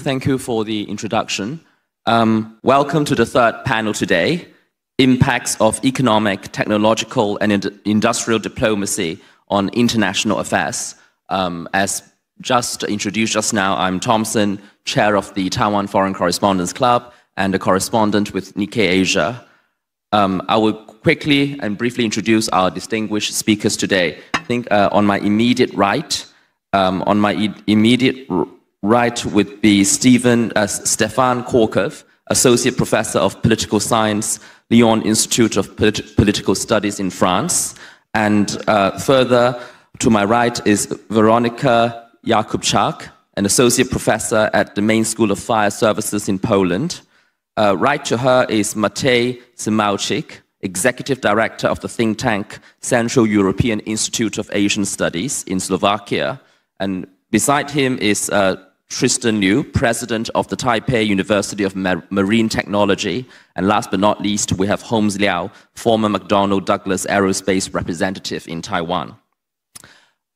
Thank you for the introduction. Welcome to the third panel today, Impacts of Economic, Technological and Industrial Diplomacy on International Affairs. As just introduced just now, I'm Thompson, chair of the Taiwan Foreign Correspondents Club and a correspondent with Nikkei Asia. I will quickly and briefly introduce our distinguished speakers today. I think on my immediate right, would be Stefan Korkov, Associate Professor of Political Science, Lyon Institute of Political Studies in France. And further to my right is Weronika Jakubczak, an Associate Professor at the Main School of Fire Services in Poland. Right to her is Matej Simauczyk, Executive Director of the think tank Central European Institute of Asian Studies in Slovakia. And beside him is Tristan Liu, President of the Taipei University of Marine Technology. And last but not least, we have Holmes Liao, former McDonnell Douglas Aerospace representative in Taiwan.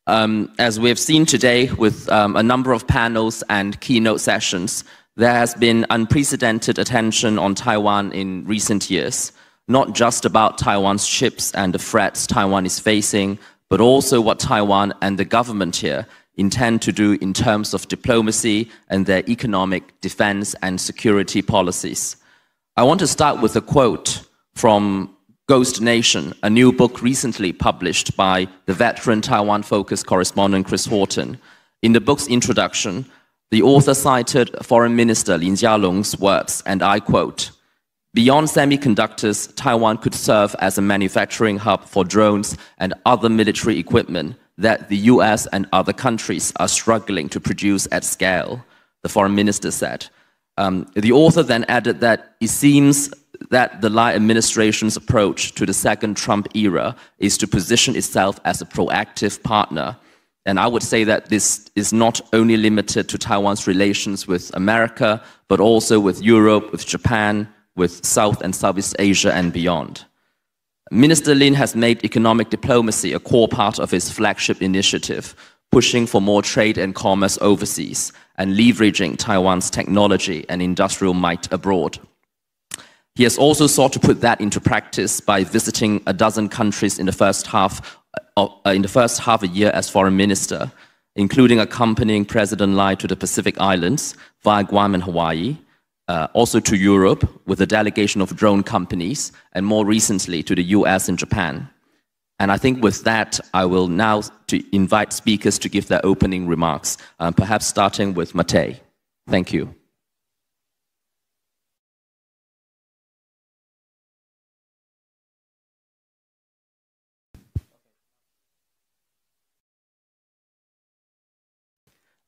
As we have seen today with a number of panels and keynote sessions, there has been unprecedented attention on Taiwan in recent years, not just about Taiwan's chips and the threats Taiwan is facing, but also what Taiwan and the government here intend to do in terms of diplomacy and their economic, defense, and security policies. I want to start with a quote from Ghost Nation, a new book recently published by the veteran Taiwan-focused correspondent Chris Horton. In the book's introduction, the author cited Foreign Minister Lin Jialong's words, and I quote, "Beyond semiconductors, Taiwan could serve as a manufacturing hub for drones and other military equipment that the US and other countries are struggling to produce at scale," the foreign minister said. The author then added that it seems that the Lai administration's approach to the second Trump era is to position itself as a proactive partner. And I would say that this is not only limited to Taiwan's relations with America, but also with Europe, with Japan, with South and Southeast Asia and beyond. Minister Lin has made economic diplomacy a core part of his flagship initiative, pushing for more trade and commerce overseas and leveraging Taiwan's technology and industrial might abroad. He has also sought to put that into practice by visiting a dozen countries in the first half a year as foreign minister, including accompanying President Lai to the Pacific Islands via Guam and Hawaii, also to Europe with a delegation of drone companies, and more recently to the US and Japan. And I think with that, I will now invite speakers to give their opening remarks, perhaps starting with Matej. Thank you.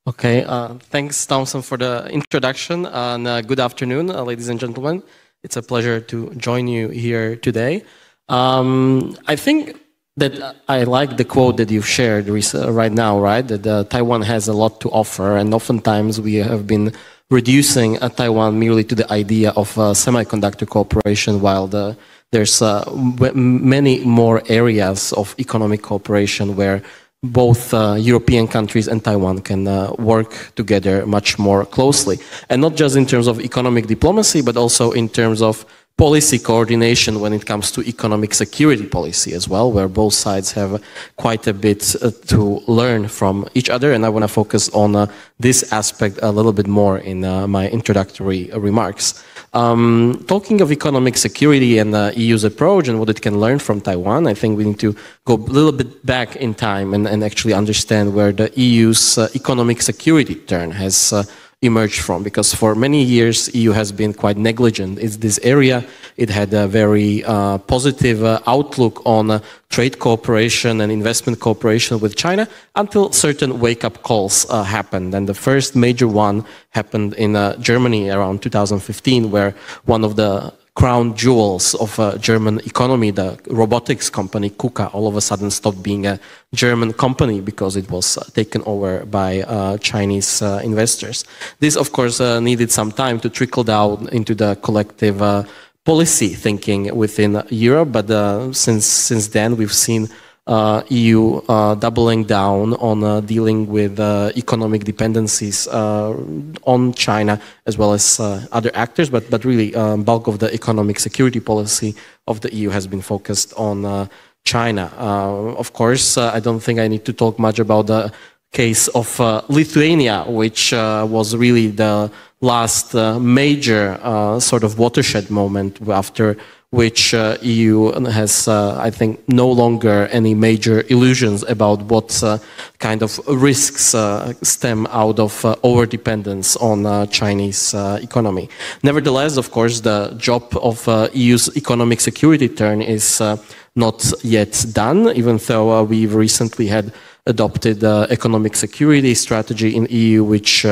Okay, thanks, Thompson, for the introduction, and good afternoon, ladies and gentlemen. It's a pleasure to join you here today. I think that I like the quote that you've shared right now, right? That Taiwan has a lot to offer, and oftentimes we have been reducing Taiwan merely to the idea of semiconductor cooperation, while there's many more areas of economic cooperation where both European countries and Taiwan can work together much more closely. And not just in terms of economic diplomacy, but also in terms of policy coordination when it comes to economic security policy as well, where both sides have quite a bit to learn from each other. And I want to focus on this aspect a little bit more in my introductory remarks. Talking of economic security and the EU's approach and what it can learn from Taiwan, I think we need to go a little bit back in time and actually understand where the EU's economic security turn has emerged from, because for many years EU has been quite negligent in this area. It had a very positive outlook on trade cooperation and investment cooperation with China until certain wake-up calls happened. And the first major one happened in Germany around 2015, where one of the crown jewels of German economy, the robotics company KUKA, all of a sudden stopped being a German company because it was taken over by Chinese investors. This, of course, needed some time to trickle down into the collective policy thinking within Europe, but since then we've seen EU doubling down on dealing with economic dependencies on China as well as other actors, but really bulk of the economic security policy of the EU has been focused on China. Of course, I don't think I need to talk much about the case of Lithuania, which was really the last major sort of watershed moment after which EU has, I think, no longer any major illusions about what kind of risks stem out of over-dependence on Chinese economy. Nevertheless, of course, the job of EU's economic security turn is not yet done, even though we've recently had adopted the economic security strategy in EU, which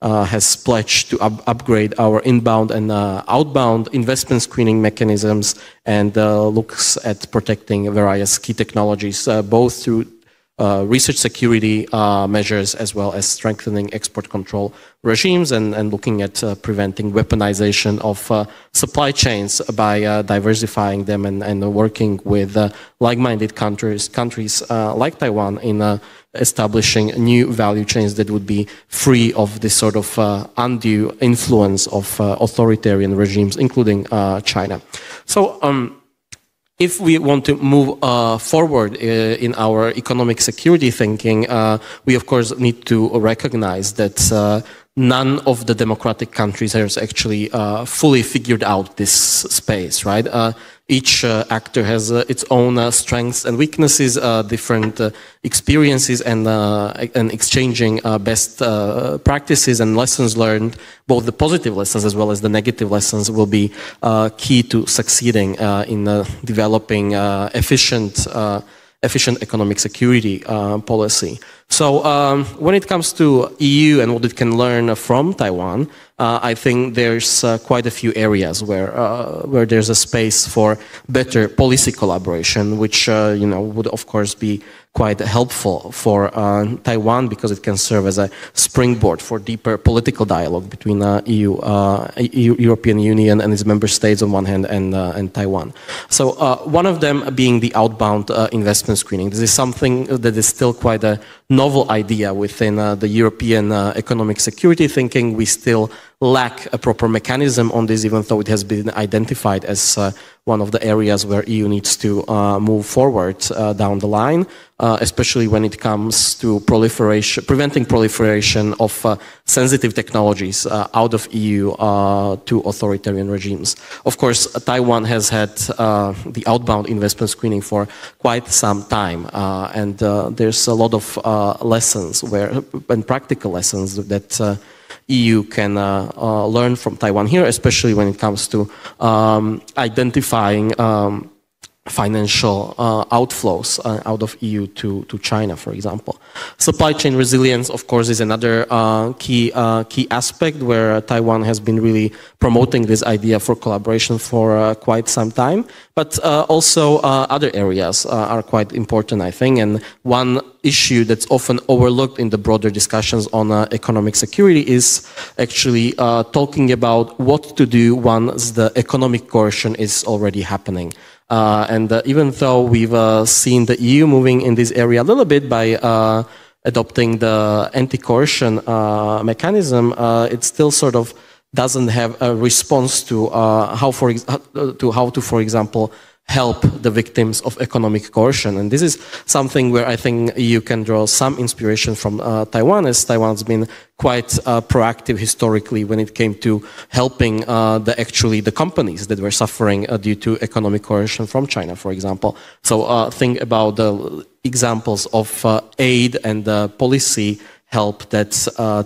has pledged to upgrade our inbound and outbound investment screening mechanisms and looks at protecting various key technologies, both through research security measures as well as strengthening export control regimes and looking at preventing weaponization of supply chains by diversifying them and working with like-minded countries like Taiwan in establishing new value chains that would be free of this sort of undue influence of authoritarian regimes, including China. So if we want to move forward in our economic security thinking, we of course need to recognize that none of the democratic countries has actually fully figured out this space, right? Each actor has its own strengths and weaknesses, different experiences, and exchanging best practices and lessons learned. Both the positive lessons as well as the negative lessons will be key to succeeding in developing efficient economic security policy. So when it comes to EU and what it can learn from Taiwan, I think there's quite a few areas where there's a space for better policy collaboration, which would of course be quite helpful for Taiwan because it can serve as a springboard for deeper political dialogue between European Union and its member states on one hand and Taiwan. So one of them being the outbound investment screening. This is something that is still quite a novel idea within the European economic security thinking. We still lack a proper mechanism on this, even though it has been identified as one of the areas where EU needs to move forward down the line, especially when it comes to preventing proliferation of sensitive technologies out of EU to authoritarian regimes. Of course, Taiwan has had the outbound investment screening for quite some time, and there's a lot of lessons and practical lessons that EU can learn from Taiwan here, especially when it comes to identifying financial outflows out of EU to China, for example. Supply chain resilience, of course, is another key aspect where Taiwan has been really promoting this idea for collaboration for quite some time. But also other areas are quite important, I think. And one issue that's often overlooked in the broader discussions on economic security is actually talking about what to do once the economic coercion is already happening. And even though we've seen the EU moving in this area a little bit by adopting the anti-coercion mechanism, it still sort of doesn't have a response to how to, for example, help the victims of economic coercion. And this is something where I think EU can draw some inspiration from Taiwan, as Taiwan's been quite proactive historically when it came to helping the companies that were suffering due to economic coercion from China, for example. So think about the examples of aid and policy help that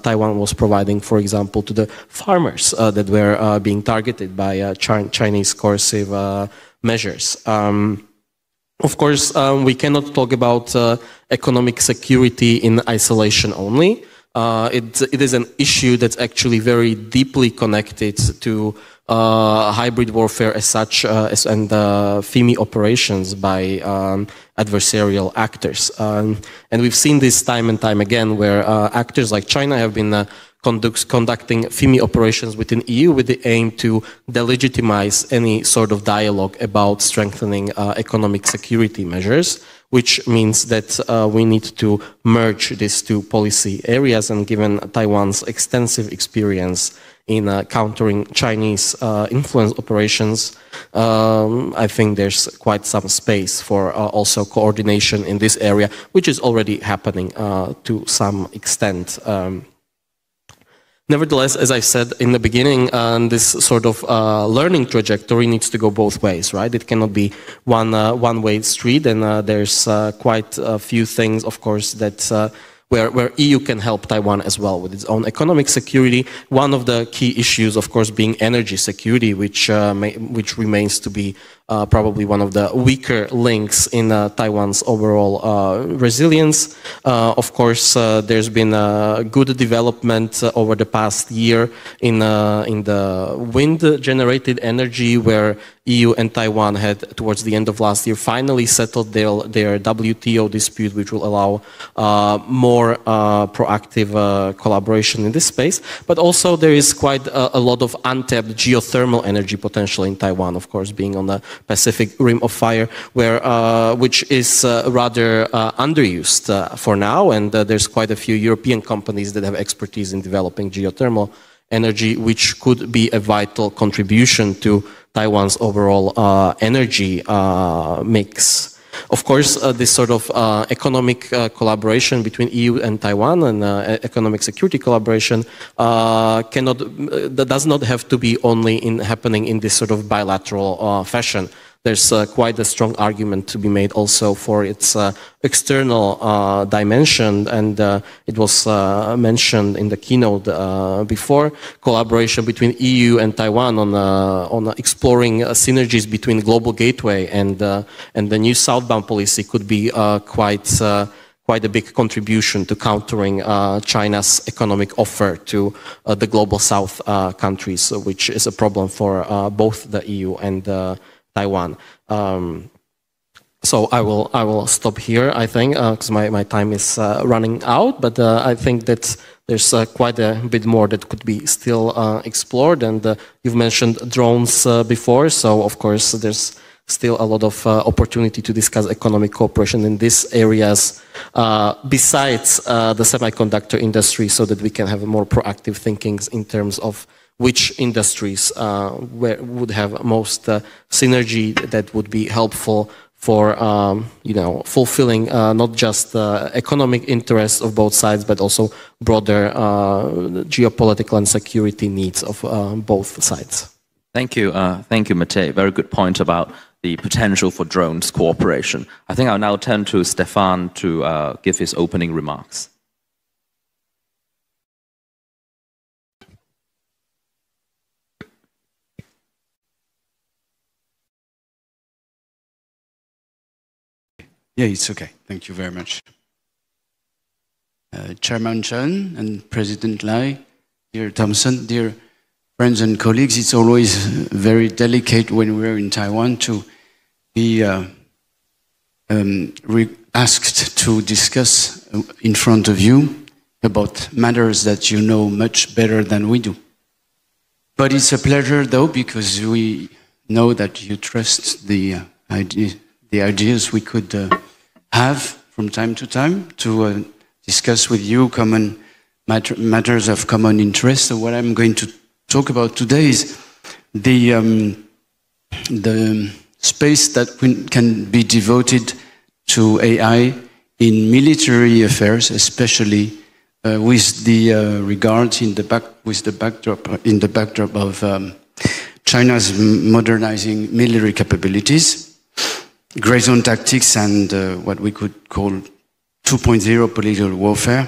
Taiwan was providing, for example, to the farmers that were being targeted by Chinese coercive measures. Of course, we cannot talk about economic security in isolation only. It is an issue that's actually very deeply connected to hybrid warfare as such and FIMI operations by adversarial actors. And we've seen this time and time again where actors like China have been conducting FIMI operations within EU with the aim to delegitimize any sort of dialogue about strengthening economic security measures, which means that we need to merge these two policy areas. And given Taiwan's extensive experience in countering Chinese influence operations, I think there's quite some space for also coordination in this area, which is already happening to some extent. Nevertheless, as I said in the beginning, this sort of learning trajectory needs to go both ways, right? It cannot be one-way street, and there's quite a few things, of course, that where EU can help Taiwan as well with its own economic security. One of the key issues, of course, being energy security, which remains to be probably one of the weaker links in Taiwan's overall resilience. Of course, there's been a good development over the past year in the wind-generated energy, where EU and Taiwan had, towards the end of last year, finally settled their WTO dispute, which will allow more proactive collaboration in this space. But also there is quite a lot of untapped geothermal energy potential in Taiwan, of course, being on the Pacific Rim of Fire, which is rather underused for now, and there's quite a few European companies that have expertise in developing geothermal energy, which could be a vital contribution to Taiwan's overall energy mix. Of course, this sort of economic collaboration between EU and Taiwan and economic security collaboration does not have to be only happening in this sort of bilateral fashion. There's quite a strong argument to be made also for its external dimension, and it was mentioned in the keynote before. Collaboration between EU and Taiwan on exploring synergies between Global Gateway and the new southbound policy could be quite a big contribution to countering China's economic offer to the Global South countries, which is a problem for both the EU and Taiwan. So I will stop here, I think, because my time is running out. But I think that there's quite a bit more that could be still explored. And you've mentioned drones before, so of course there's still a lot of opportunity to discuss economic cooperation in these areas besides the semiconductor industry, so that we can have more proactive thinking in terms of which industries would have most synergy that would be helpful for fulfilling not just the economic interests of both sides, but also broader geopolitical and security needs of both sides. Thank you, Matej. Very good point about the potential for drones cooperation. I think I'll now turn to Stefan to give his opening remarks. Yeah, it's okay. Thank you very much. Chairman Chen and President Lai, dear Thompson, dear friends and colleagues, it's always very delicate when we're in Taiwan to be asked to discuss in front of you about matters that you know much better than we do. But it's a pleasure, though, because we know that you trust the ideas we could have from time to time to discuss with you common matters of common interest. So what I'm going to talk about today is the space that can be devoted to AI in military affairs, especially with the regard in the backdrop of China's modernizing military capabilities, gray zone tactics, and what we could call 2.0 political warfare.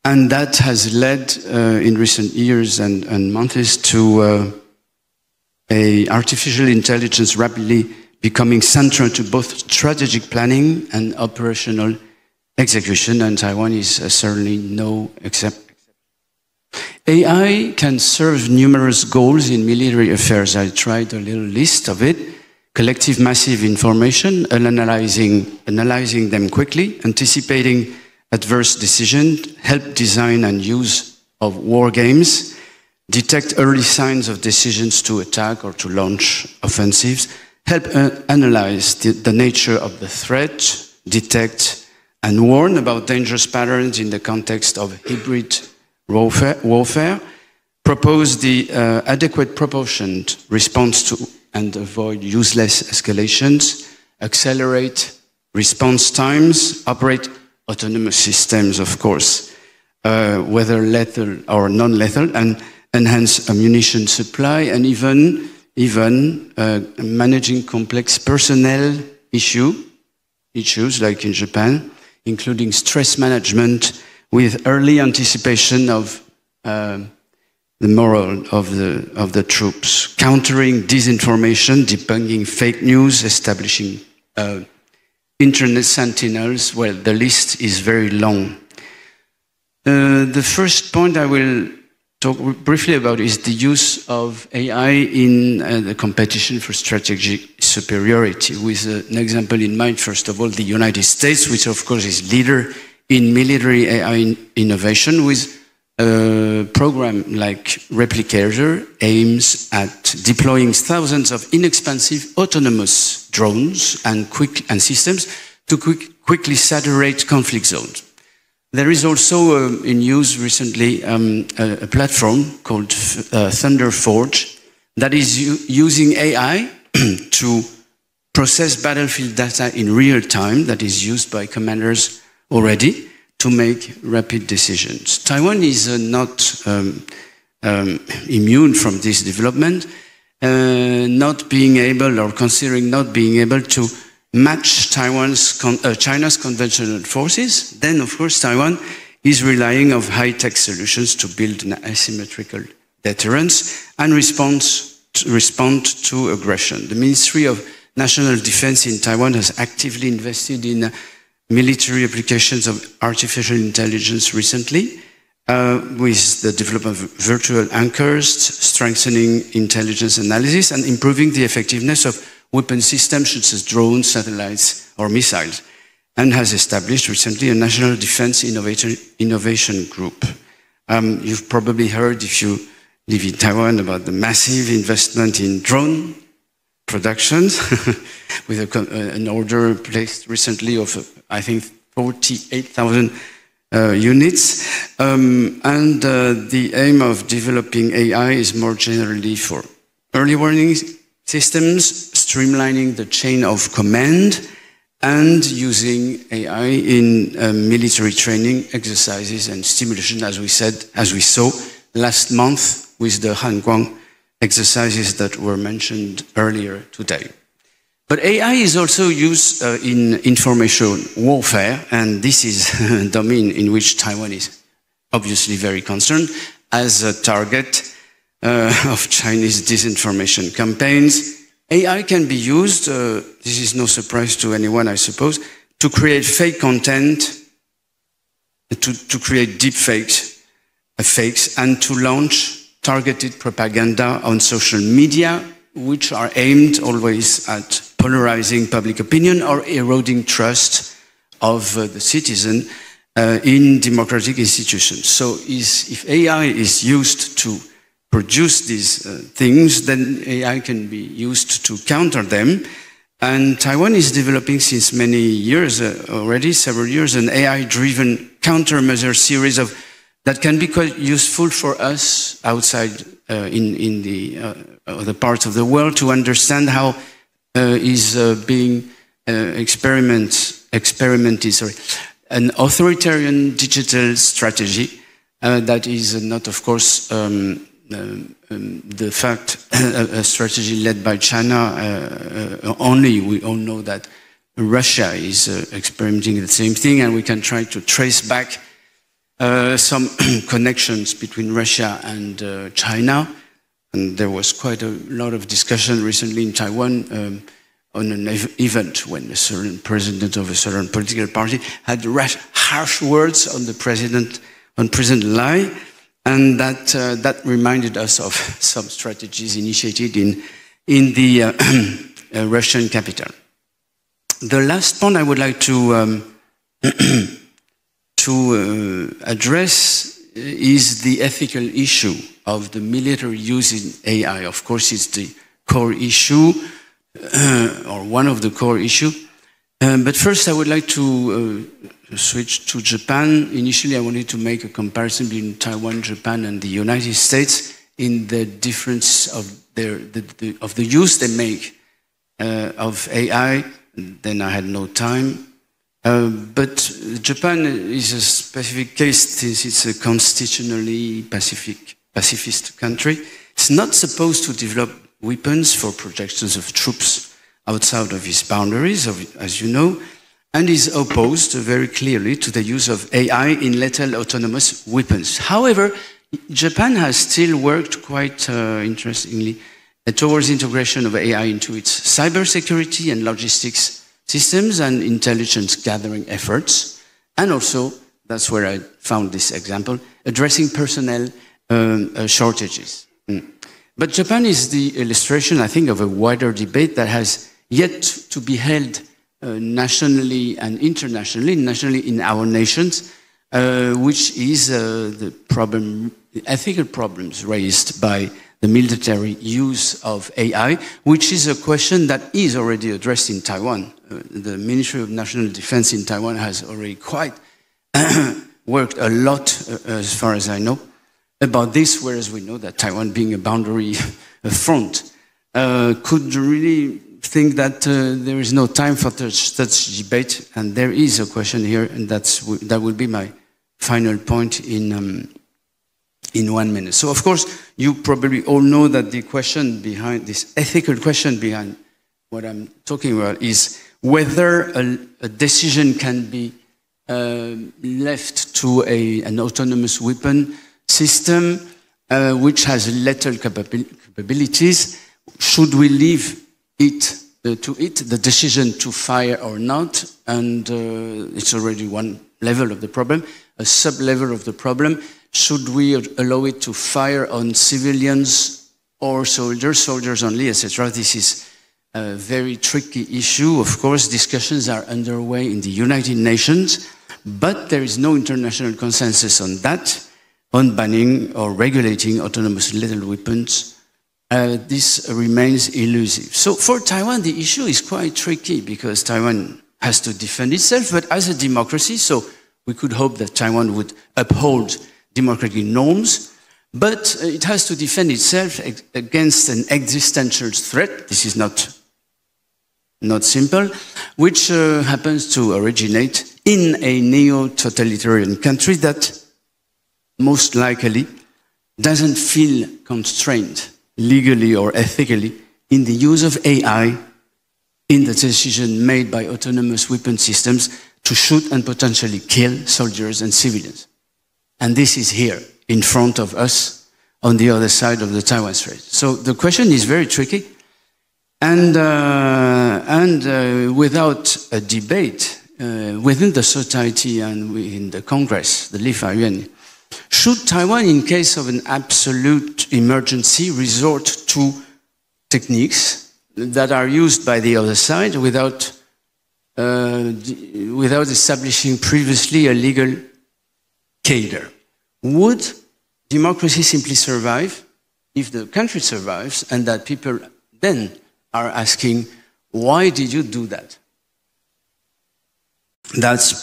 And that has led in recent years and months to artificial intelligence rapidly becoming central to both strategic planning and operational execution, and Taiwan is certainly no exception. AI can serve numerous goals in military affairs. I tried a little list of it. Collective massive information, analyzing them quickly, anticipating adverse decisions, help design and use of war games, detect early signs of decisions to attack or to launch offensives, help analyze the nature of the threat, detect and warn about dangerous patterns in the context of hybrid warfare, propose the adequate proportioned response to and avoid useless escalations, accelerate response times, operate autonomous systems, of course, whether lethal or non-lethal, and enhance ammunition supply, and even managing complex personnel issues like in Japan, including stress management with early anticipation of the morale of the troops, countering disinformation, debunking fake news, establishing internet sentinels. Well, the list is very long. The first point I will talk briefly about is the use of AI in the competition for strategic superiority, with an example in mind. First of all, the United States, which of course is leader in military AI innovation, with a program like Replicator aims at deploying thousands of inexpensive autonomous drones and systems to quickly saturate conflict zones. There is also in use recently a platform called ThunderForge that is using AI to process battlefield data in real time that is used by commanders already to make rapid decisions. Taiwan is not immune from this development, not being able or considering not being able to match China's conventional forces. Then, of course, Taiwan is relying on high-tech solutions to build an asymmetrical deterrence and respond to aggression. The Ministry of National Defense in Taiwan has actively invested in military applications of artificial intelligence recently, with the development of virtual anchors, strengthening intelligence analysis, and improving the effectiveness of weapon systems such as drones, satellites, or missiles, and has established recently a National Defense Innovation Group. You've probably heard, if you live in Taiwan, about the massive investment in drone productions, with an order placed recently of, I think, 48,000 units. And the aim of developing AI is more generally for early warning systems, streamlining the chain of command, and using AI in military training exercises and stimulation, as we saw last month with the Hanguang exercises that were mentioned earlier today. But AI is also used in information warfare, and this is a domain in which Taiwan is obviously very concerned as a target of Chinese disinformation campaigns. AI can be used, this is no surprise to anyone, I suppose, to create fake content, to create deep fakes, and to launch targeted propaganda on social media, which are aimed always at polarizing public opinion or eroding trust of the citizen in democratic institutions. So if AI is used to produce these things, then AI can be used to counter them. And Taiwan is developing since many years already, several years, an AI-driven countermeasure series that can be quite useful for us outside in the other parts of the world to understand how is being experimented an authoritarian digital strategy that is not, of course, the fact a strategy led by China only. We all know that Russia is experimenting the same thing, and we can try to trace back some connections between Russia and China. And there was quite a lot of discussion recently in Taiwan on an event when a certain president of a certain political party had harsh words on the president, on President Lai, and that reminded us of some strategies initiated in the Russian capital. The last point I would like to address is the ethical issue of the military use in AI. Of course, it's the core issue, or one of the core issues. But first, I would like to switch to Japan. Initially, I wanted to make a comparison between Taiwan, Japan, and the United States in the difference of the use they make of AI. Then I had no time. But Japan is a specific case since it's a constitutionally pacifist country. It's not supposed to develop weapons for projections of troops outside of its boundaries, as you know, and is opposed very clearly to the use of AI in lethal autonomous weapons. However, Japan has still worked quite interestingly towards integration of AI into its cybersecurity and logistics systems and intelligence gathering efforts. And also, that's where I found this example, addressing personnel shortages. But Japan is the illustration, I think, of a wider debate that has yet to be held nationally and internationally, nationally in our nations, which is the ethical problems raised by the military use of AI, which is a question that is already addressed in Taiwan. The Ministry of National Defense in Taiwan has already quite worked a lot, as far as I know, about this, whereas we know that Taiwan, being a boundary front, could really think that there is no time for such debate, and there is a question here, and that will be my final point in 1 minute. So, of course, you probably all know that the question behind this ethical question behind what I'm talking about is whether a decision can be left to an autonomous weapon system which has lethal capabilities. Should we leave it the decision to fire or not? And it's already one level of the problem. A sub-level of the problem, should we allow it to fire on civilians or soldiers only, etc.? This is a very tricky issue. Of course, discussions are underway in the United Nations, but there is no international consensus on that, on banning or regulating autonomous lethal weapons. This remains elusive. So for Taiwan, the issue is quite tricky because Taiwan has to defend itself, but as a democracy, so we could hope that Taiwan would uphold democratic norms, but it has to defend itself against an existential threat. This is not simple, which happens to originate in a neo-totalitarian country that most likely doesn't feel constrained legally or ethically in the use of AI in the decision made by autonomous weapon systems to shoot and potentially kill soldiers and civilians. And this is here, in front of us, on the other side of the Taiwan Strait. So the question is very tricky, and without a debate within the society and within the Congress, the Li Faiyuan, should Taiwan, in case of an absolute emergency, resort to techniques that are used by the other side without establishing previously a legal cadre? Would democracy simply survive if the country survives and that people then are asking, why did you do that? That's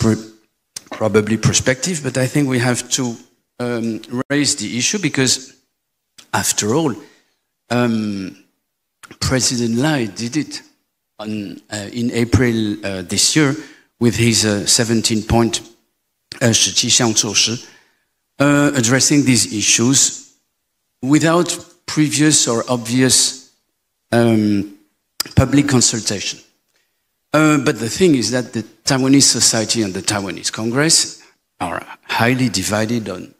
probably perspective, but I think we have to raise the issue because, after all, President Lai did it in April this year with his 17-point 17项措施 addressing these issues without previous or obvious public consultation. But the thing is that the Taiwanese society and the Taiwanese Congress are highly divided on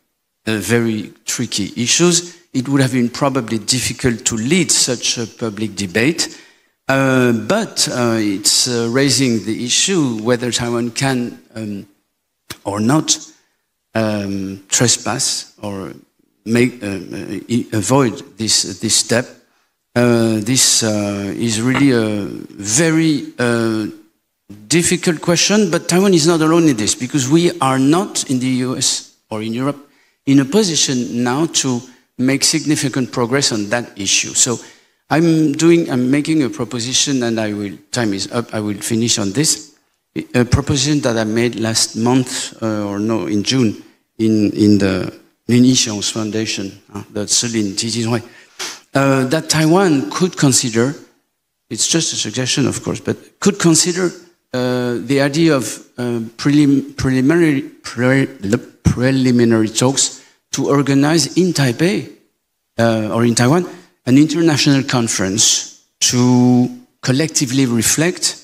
very tricky issues. It would have been probably difficult to lead such a public debate, but it's raising the issue whether Taiwan can or not trespass or avoid this step. This is really a very difficult question, but Taiwan is not alone in this because we are not in the US or in Europe in a position now to make significant progress on that issue. So I'm making a proposition, and time is up, I will finish on this. A proposition that I made last month, in June, in the Munitions Foundation, the Tsilin Tijinhui, that Taiwan could consider, it's just a suggestion of course, but could consider the idea of preliminary talks to organize in Taipei, or in Taiwan, an international conference to collectively reflect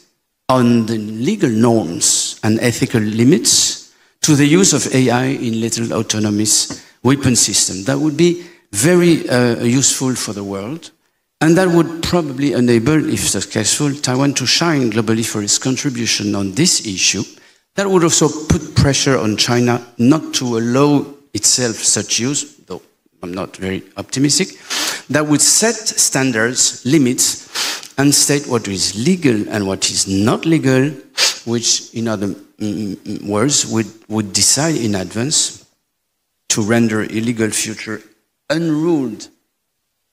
on the legal norms and ethical limits to the use of AI in little autonomous weapon systems. That would be very useful for the world, and that would probably enable, if successful, Taiwan to shine globally for its contribution on this issue. That would also put pressure on China not to allow itself such use, though I'm not very optimistic. That would set standards, limits, and state what is legal and what is not legal, which, in other words, would decide in advance to render illegal future unruled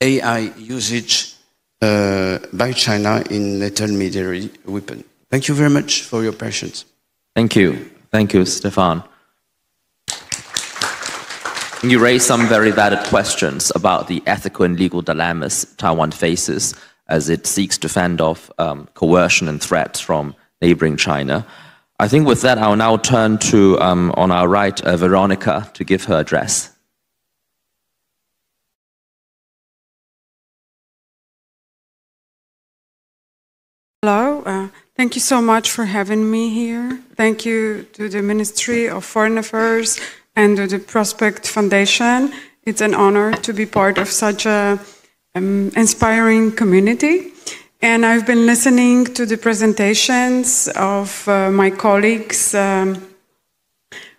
AI usage by China in lethal military weapons. Thank you very much for your patience. Thank you. Thank you, Stefan. You raised some very valid questions about the ethical and legal dilemmas Taiwan faces as it seeks to fend off coercion and threats from neighboring China. I think with that, I'll now turn to, on our right, Veronica, to give her address. Hello, thank you so much for having me here. Thank you to the Ministry of Foreign Affairs and to the Prospect Foundation. It's an honor to be part of such an inspiring community. And I've been listening to the presentations of my colleagues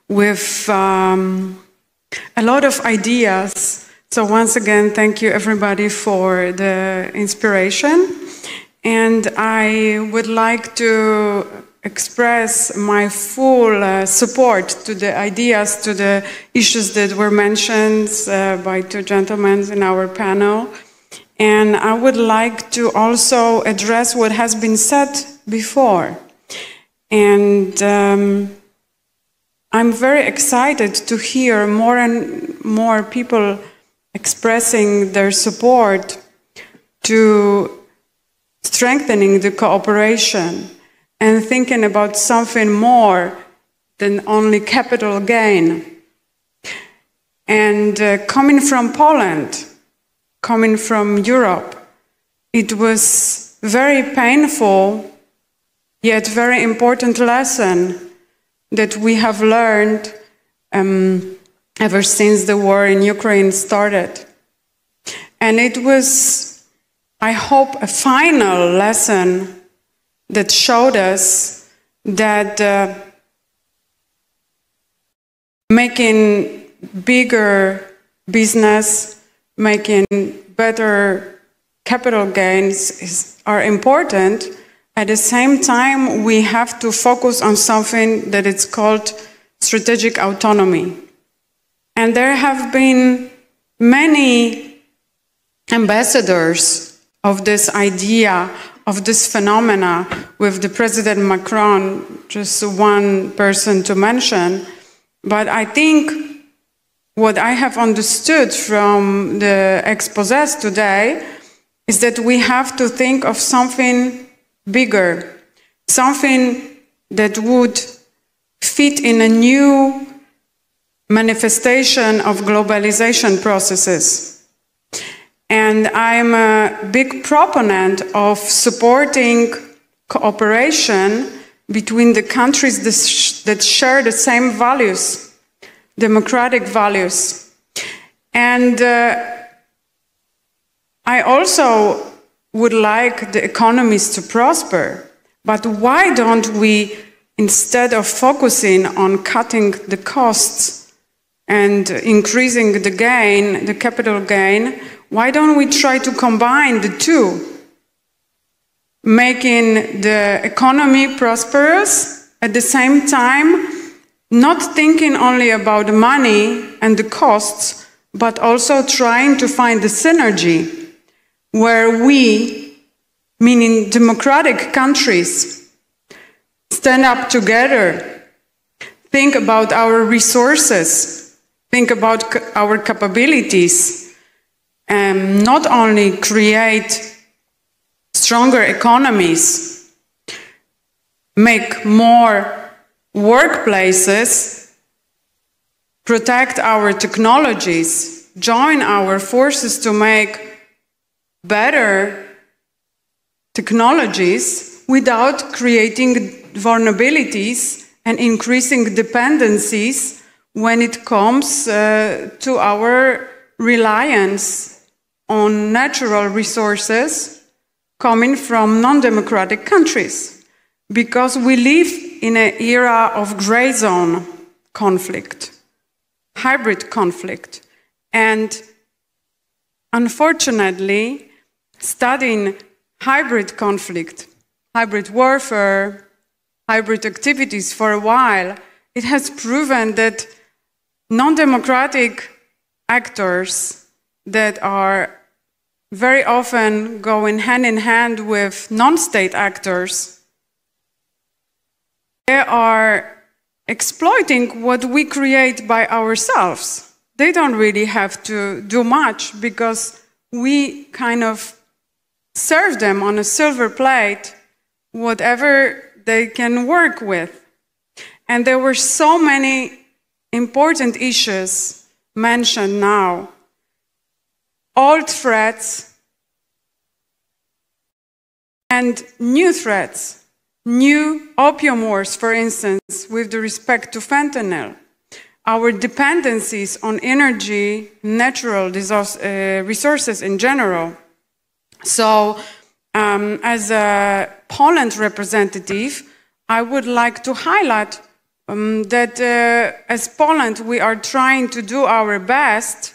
with a lot of ideas. So once again, thank you everybody for the inspiration. And I would like to express my full support to the ideas, to the issues that were mentioned by two gentlemen in our panel. And I would like to also address what has been said before. And I'm very excited to hear more and more people expressing their support to strengthening the cooperation and thinking about something more than only capital gain. And coming from Poland, coming from Europe, it was very painful, yet very important lesson that we have learned ever since the war in Ukraine started. And it was, I hope, a final lesson that showed us that making bigger business, making better capital gains are important. At the same time, we have to focus on something that is called strategic autonomy. And there have been many ambassadors of this idea, of this phenomena, with the President Macron, just one person to mention. But I think what I have understood from the exposés today is that we have to think of something bigger, something that would fit in a new manifestation of globalization processes. And I'm a big proponent of supporting cooperation between the countries that share the same values, democratic values. And I also would like the economies to prosper, but why don't we, instead of focusing on cutting the costs and increasing the gain, the capital gain, why don't we try to combine the two, making the economy prosperous, at the same time not thinking only about the money and the costs, but also trying to find the synergy where we, meaning democratic countries, stand up together, think about our resources, think about our capabilities, and not only create stronger economies, make more workplaces, protect our technologies, join our forces to make better technologies without creating vulnerabilities and increasing dependencies when it comes to our reliance on natural resources coming from non-democratic countries. Because we live in an era of gray zone conflict, hybrid conflict, and unfortunately, studying hybrid conflict, hybrid warfare, hybrid activities for a while, it has proven that non-democratic actors that are very often going hand in hand with non-state actors, they are exploiting what we create by ourselves. They don't really have to do much because we kind of serve them on a silver plate whatever they can work with. And there were so many important issues mentioned now. Old threats and new threats. New opium wars, for instance, with respect to fentanyl. Our dependencies on energy, natural resources in general. So, as a Poland representative, I would like to highlight that as Poland, we are trying to do our best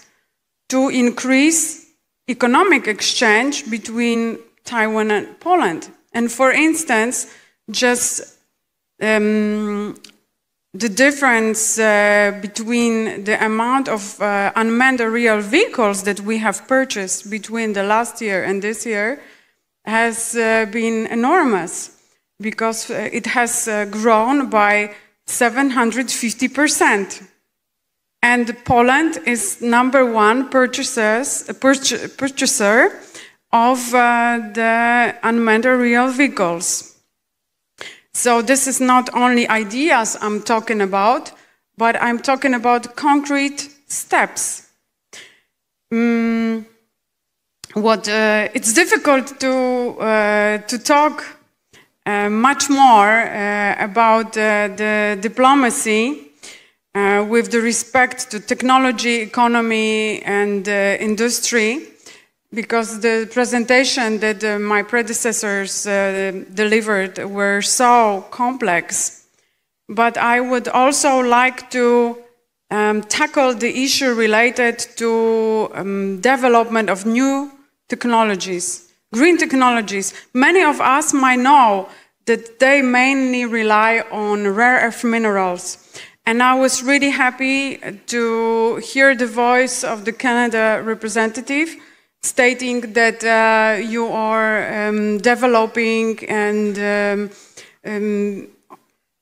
to increase economic exchange between Taiwan and Poland. And for instance, just the difference between the amount of unmanned aerial vehicles that we have purchased between the last year and this year has been enormous, because it has grown by 750%. And Poland is #1 purchaser of the unmanned aerial vehicles. So this is not only ideas I'm talking about, but I'm talking about concrete steps. It's difficult to talk much more about the diplomacy with the respect to technology, economy, and industry, because the presentation that my predecessors delivered were so complex. But I would also like to tackle the issue related to development of new technologies, green technologies. Many of us might know that they mainly rely on rare earth minerals. And I was really happy to hear the voice of the Canada representative stating that you are developing and,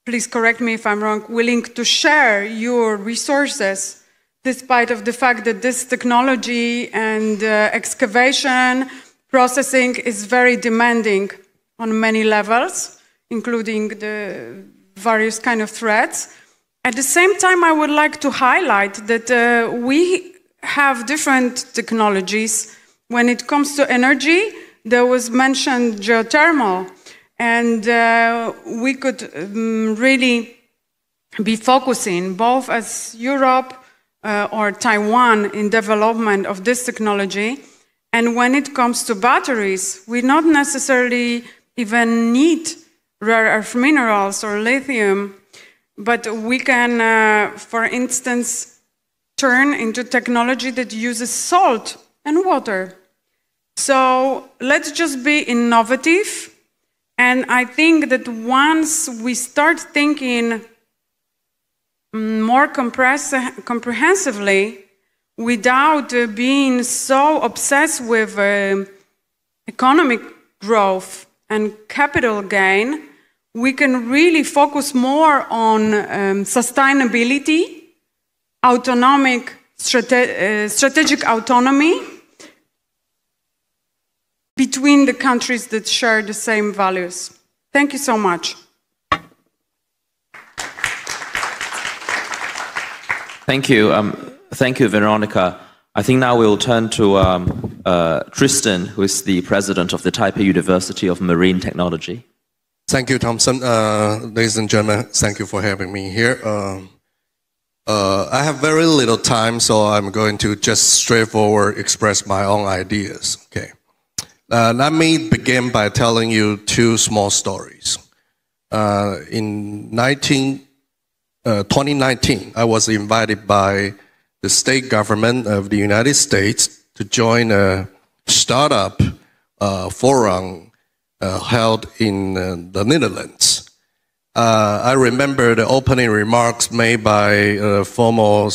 please correct me if I'm wrong, willing to share your resources, despite of the fact that this technology and excavation processing is very demanding on many levels, including the various kind of threats. At the same time, I would like to highlight that we have different technologies. When it comes to energy, there was mentioned geothermal, and we could really be focusing both as Europe or Taiwan in development of this technology. And when it comes to batteries, we not necessarily even need rare earth minerals or lithium, but we can, for instance, turn into technology that uses salt and water. So let's just be innovative. And I think that once we start thinking more comprehensively without being so obsessed with economic growth and capital gain. We can really focus more on sustainability, strategic autonomy between the countries that share the same values. Thank you so much. Thank you. Thank you, Veronica. I think now we'll turn to Tristan, who is the president of the Taipei University of Marine Technology. Thank you, Thompson. Ladies and gentlemen, thank you for having me here. I have very little time, so I'm going to just straightforward express my own ideas. Okay. Let me begin by telling you two small stories. In 2019, I was invited by the state government of the United States to join a startup forum held in the Netherlands. I remember the opening remarks made by former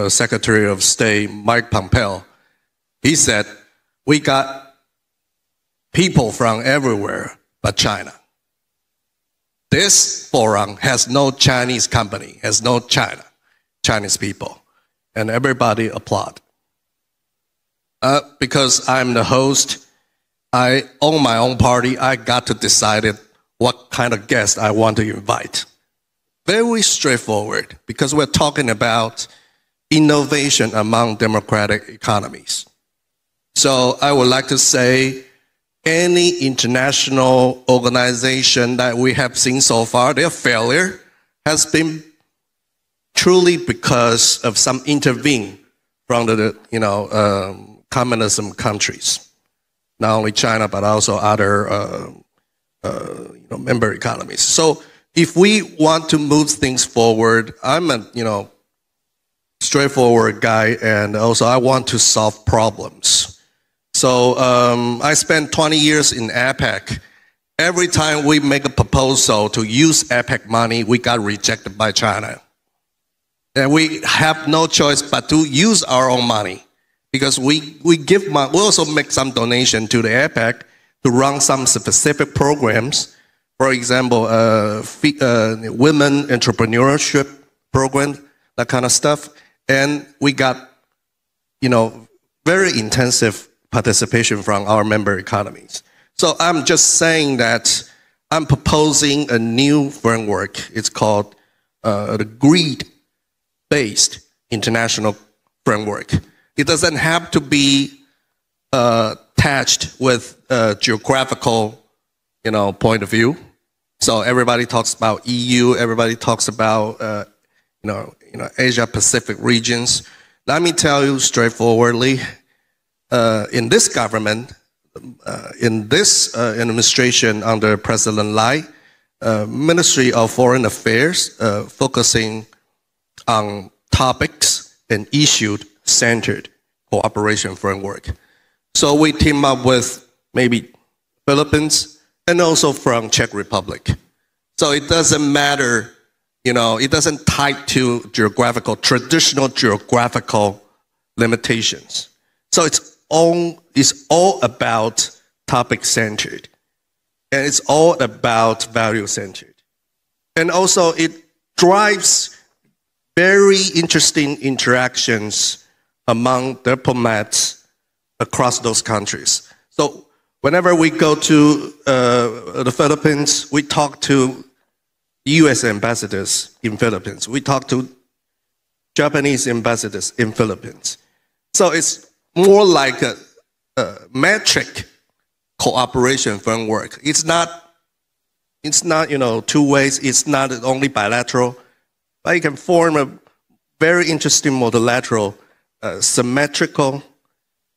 Secretary of State Mike Pompeo. He said, "We got people from everywhere but China. This forum has no Chinese company, has no Chinese people." And everybody applauded. Because I'm the host, I own my own party, I got to decide what kind of guest I want to invite. Very straightforward, because we're talking about innovation among democratic economies. So I would like to say, any international organization that we have seen so far, their failure has been truly because of some intervene from the communism countries, not only China but also other member economies. So if we want to move things forward, I'm a straightforward guy, and also I want to solve problems. So I spent 20 years in APEC. Every time we make a proposal to use APEC money, we got rejected by China. And we have no choice but to use our own money, because we give money. We also make some donation to the APEC to run some specific programs. For example, women entrepreneurship program, that kind of stuff. And we got, very intensive participation from our member economies. So I'm just saying that I'm proposing a new framework. It's called the greed-based international framework. It doesn't have to be attached with a geographical, point of view. So everybody talks about EU. Everybody talks about, Asia Pacific regions. Let me tell you straightforwardly. In this government, in this administration under President Lai, Ministry of Foreign Affairs focusing on topics and issue-centered cooperation framework. So we team up with maybe Philippines and also from Czech Republic. So it doesn't matter, it doesn't tie to traditional geographical limitations. So it's all about topic-centered, and it's all about value-centered. And also it drives very interesting interactions among diplomats across those countries. So whenever we go to the Philippines, we talk to US ambassadors in Philippines. We talk to Japanese ambassadors in Philippines. So it's more like a metric cooperation framework. It's not two ways. It's not only bilateral, but you can form a very interesting multilateral, symmetrical,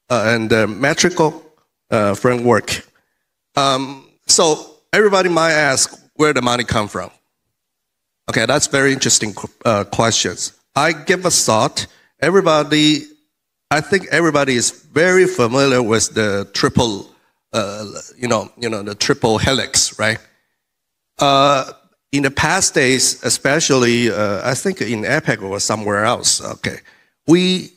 and metrical framework. So everybody might ask where the money come from. Okay, that's very interesting questions. I give a thought. I think everybody is very familiar with the triple, the triple helix, right? in the past days, especially, I think in APEC or somewhere else, okay, we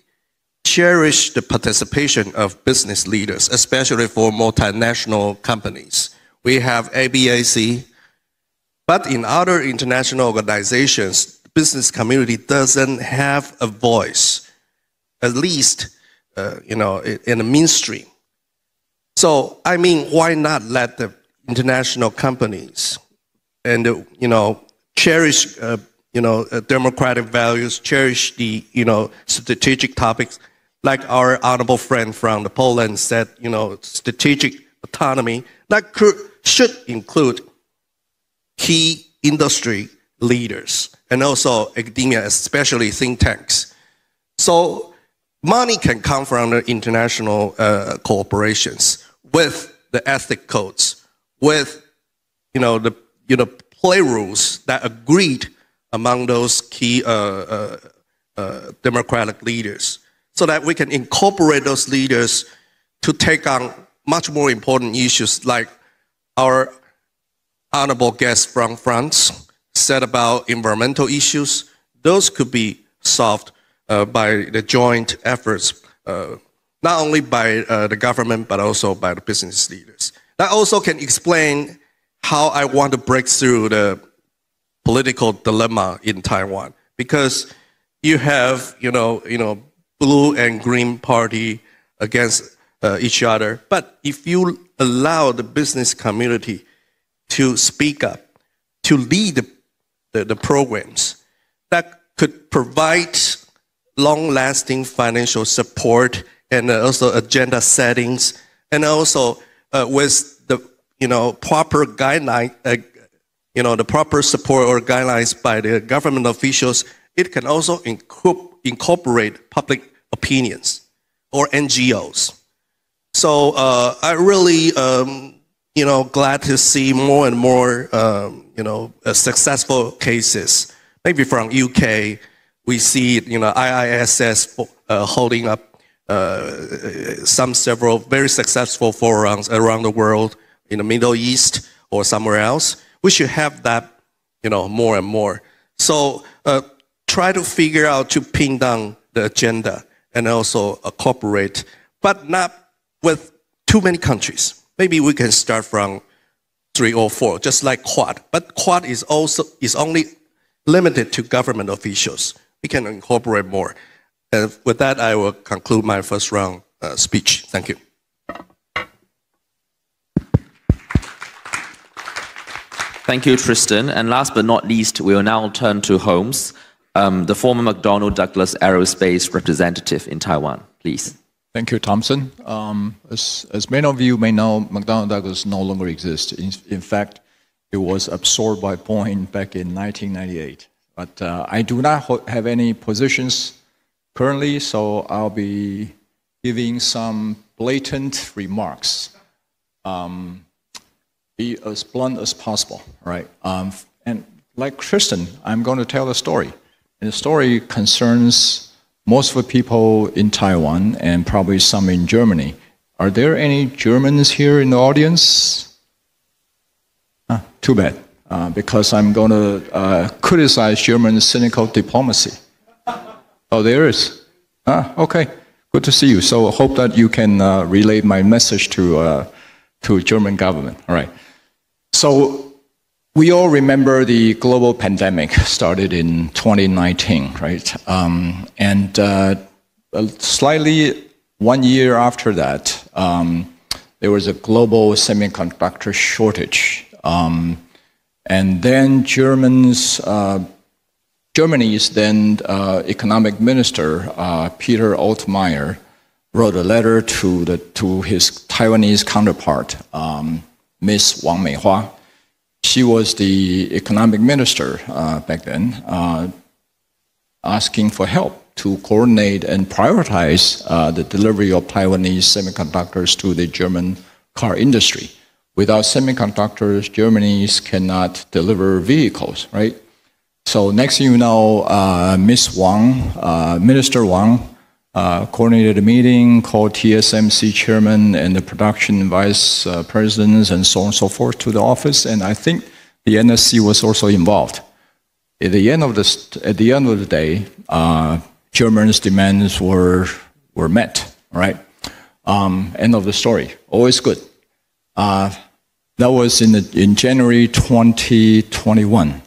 cherish the participation of business leaders, especially for multinational companies. We have ABAC, but in other international organizations, the business community doesn't have a voice, at least, in the mainstream. So, I mean, why not let the international companies and, cherish, democratic values, cherish the, strategic topics, like our honorable friend from Poland said, strategic autonomy, that should include key industry leaders and also academia, especially think tanks. So money can come from the international corporations with the ethic codes, with the play rules that agreed among those key democratic leaders, so that we can incorporate those leaders to take on much more important issues, like our honorable guest from France said about environmental issues. Those could be solved by the joint efforts, not only by the government, but also by the business leaders. That also can explain how I want to break through the political dilemma in Taiwan, because you have, blue and green party against each other. But if you allow the business community to speak up, to lead the programs that could provide long-lasting financial support and also agenda settings, and also with the proper guideline, the proper support or guidelines by the government officials, it can also incorporate public opinions or NGOs. So I really, glad to see more and more, successful cases. Maybe from UK, we see, IISS holding up several very successful forums around the world in the Middle East or somewhere else. We should have that, more and more. So try to figure out to pin down the agenda and also cooperate, but not with too many countries. Maybe we can start from 3 or 4, just like Quad. But Quad is only limited to government officials. We can incorporate more. And with that, I will conclude my first round speech. Thank you. Thank you, Tristan. And last but not least, we will now turn to Holmes, the former McDonnell Douglas Aerospace representative in Taiwan. Please. Thank you, Thompson. As many of you may know, McDonnell Douglas no longer exists. In fact, it was absorbed by Boeing back in 1998. But I do not have any positions currently, so I'll be giving some blatant remarks. Be as blunt as possible, right? And like Tristan, I'm going to tell a story. And the story concerns most of the people in Taiwan and probably some in Germany. Are there any Germans here in the audience? Too bad, because I'm going to criticize German cynical diplomacy. Oh, there is. Okay, good to see you. So I hope that you can relay my message to German government. All right. So we all remember the global pandemic started in 2019, right? Slightly 1 year after that, there was a global semiconductor shortage. And then Germany's then economic minister, Peter Altmaier, wrote a letter to his Taiwanese counterpart, Ms. Wang Meihua. She was the economic minister back then, asking for help to coordinate and prioritize the delivery of Taiwanese semiconductors to the German car industry. Without semiconductors, Germany cannot deliver vehicles, right? So next thing you know, Ms. Wang, Minister Wang, coordinated a meeting, called TSMC chairman and the production vice presidents and so on and so forth to the office. And I think the NSC was also involved. At the end of the day, Germany's demands were met, right? End of the story. Always good. That was in January 2021.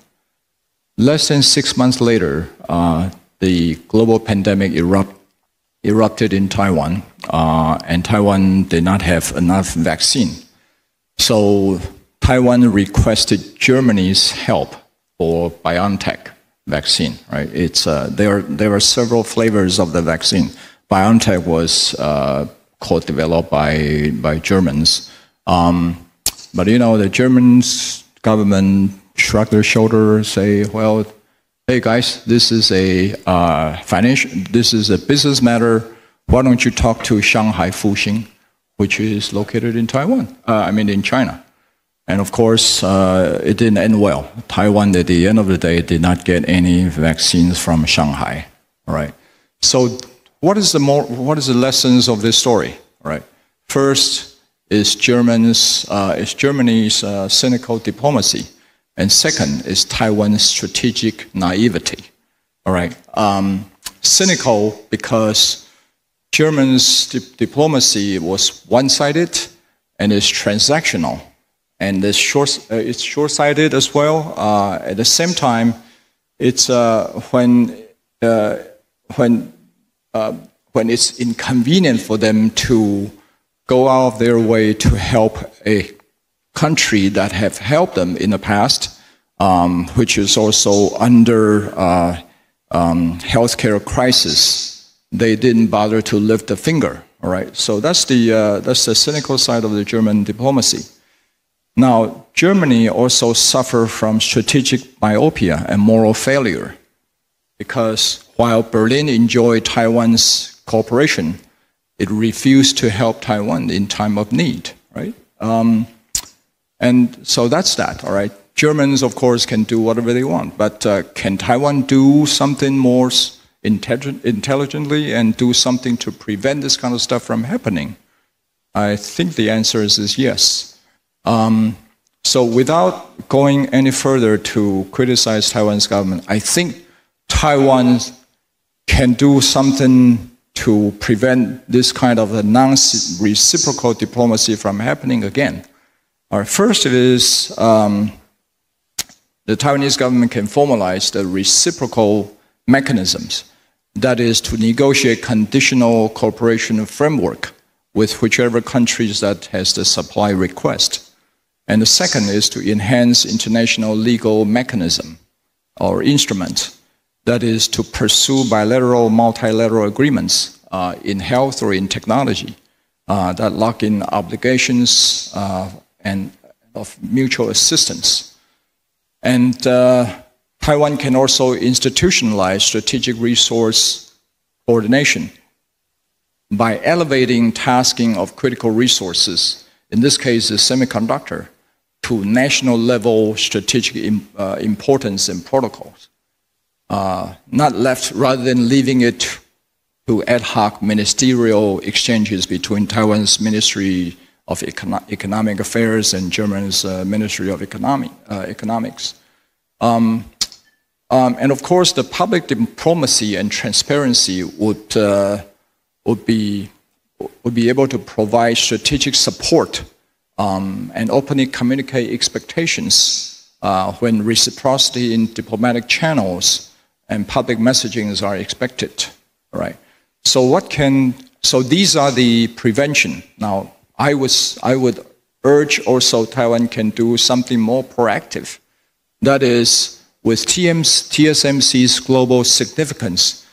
Less than 6 months later, the global pandemic erupted in Taiwan, and Taiwan did not have enough vaccine. So Taiwan requested Germany's help for BioNTech vaccine, right? There are several flavors of the vaccine. BioNTech was co-developed by Germans. But the German government shrugged their shoulders, say, well, hey guys, this is a business matter. Why don't you talk to Shanghai Fuxing, which is located in Taiwan, in China. And of course, it didn't end well. Taiwan, at the end of the day, did not get any vaccines from Shanghai, all right? So what is the lessons of this story, all right? First is Germany's cynical diplomacy. And second is Taiwan's strategic naivety, all right? Cynical because Germany's diplomacy was one-sided and is transactional, and it's short-sighted as well. At the same time, it's when it's inconvenient for them to go out of their way to help a country that have helped them in the past, which is also under healthcare crisis, they didn't bother to lift a finger. All right, so that's the cynical side of the German diplomacy. Now, Germany also suffered from strategic myopia and moral failure, because while Berlin enjoyed Taiwan's cooperation, it refused to help Taiwan in time of need, right? And so that's that, all right? Germans, of course, can do whatever they want, but can Taiwan do something more intelligently and do something to prevent this kind of stuff from happening? I think the answer is yes. So without going any further to criticize Taiwan's government, I think Taiwan can do something to prevent this kind of a non-reciprocal diplomacy from happening again. All right, first it is the Taiwanese government can formalize the reciprocal mechanisms, that is to negotiate conditional cooperation framework with whichever countries that has the supply request. And the second is to enhance international legal mechanism or instrument, that is to pursue bilateral, multilateral agreements in health or in technology that lock in obligations and of mutual assistance. And Taiwan can also institutionalize strategic resource coordination by elevating tasking of critical resources, in this case the semiconductor, to national level strategic importance and protocols. Not left, rather than leaving it to ad hoc ministerial exchanges between Taiwan's Ministry of Economic Affairs and Germany's Ministry of Economics. And of course, the public diplomacy and transparency would be able to provide strategic support and openly communicate expectations when reciprocity in diplomatic channels and public messagings are expected. All right. So these are the prevention. Now, I would urge also Taiwan can do something more proactive. That is, with TSMC's global significance,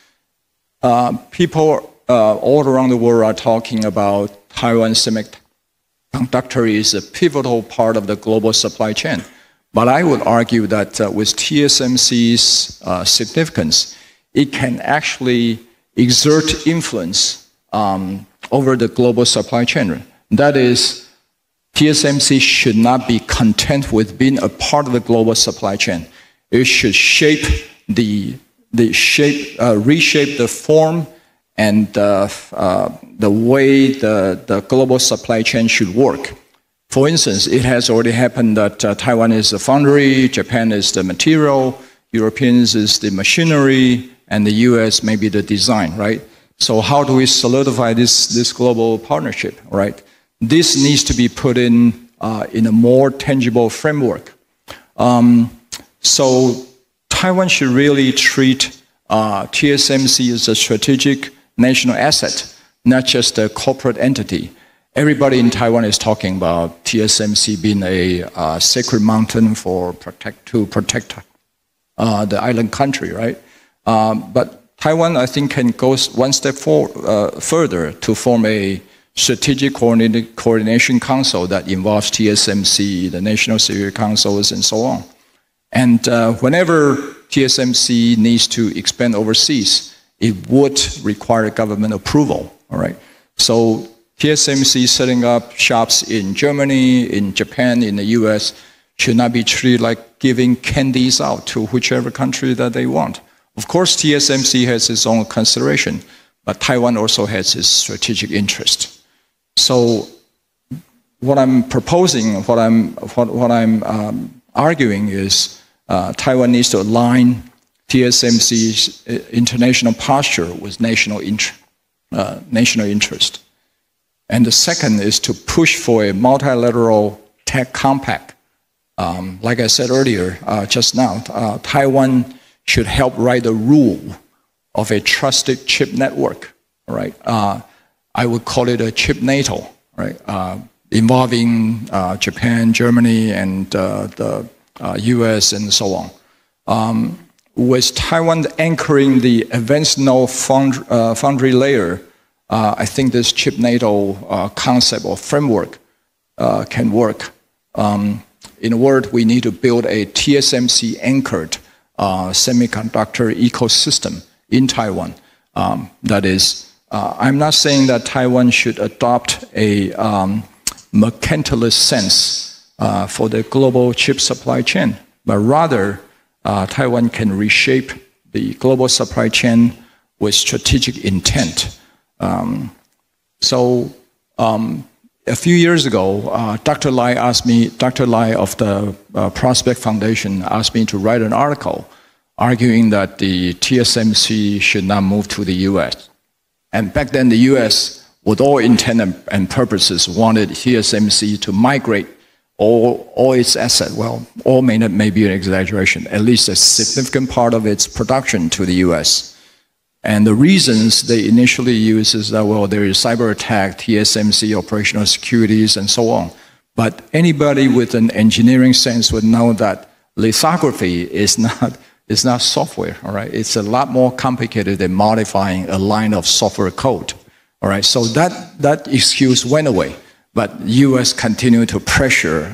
people all around the world are talking about Taiwan semiconductor is a pivotal part of the global supply chain. But I would argue that with TSMC's significance, it can actually exert influence over the global supply chain. That is, TSMC should not be content with being a part of the global supply chain. It should reshape the form and the way the global supply chain should work. For instance, it has already happened that Taiwan is the foundry, Japan is the material, Europeans is the machinery, and the US may be the design, right? So how do we solidify this global partnership, right? This needs to be put in a more tangible framework. So Taiwan should really treat TSMC as a strategic national asset, not just a corporate entity. Everybody in Taiwan is talking about TSMC being a sacred mountain to protect the island country, right? But Taiwan, I think, can go one step further to form a strategic coordination council that involves TSMC, the National Security Councils, and so on. And whenever TSMC needs to expand overseas, it would require government approval, all right? So TSMC setting up shops in Germany, in Japan, in the US, should not be treated like giving candies out to whichever country that they want. Of course, TSMC has its own consideration, but Taiwan also has its strategic interest. So what I'm proposing, what I'm arguing is Taiwan needs to align TSMC's international posture with national interest. And the second is to push for a multilateral tech compact. Like I said earlier, just now, Taiwan should help write the rule of a trusted chip network, right? I would call it a chip NATO, right? Involving Japan, Germany, and the US, and so on. With Taiwan anchoring the advanced node foundry layer, I think this chip NATO concept or framework can work. In a word, we need to build a TSMC-anchored semiconductor ecosystem in Taiwan. That is, I'm not saying that Taiwan should adopt a mercantilist sense for the global chip supply chain, but rather Taiwan can reshape the global supply chain with strategic intent. A few years ago, Dr. Lai of the Prospect Foundation asked me to write an article arguing that the TSMC should not move to the US. And back then, the US, with all intent and purposes, wanted TSMC to migrate all its assets. Well, all may be an exaggeration, at least a significant part of its production to the US. And the reasons they initially used is that, well, there is cyber attack, TSMC, operational securities, and so on. But anybody with an engineering sense would know that lithography is not software, all right? It's a lot more complicated than modifying a line of software code, all right? So that excuse went away. But US continued to pressure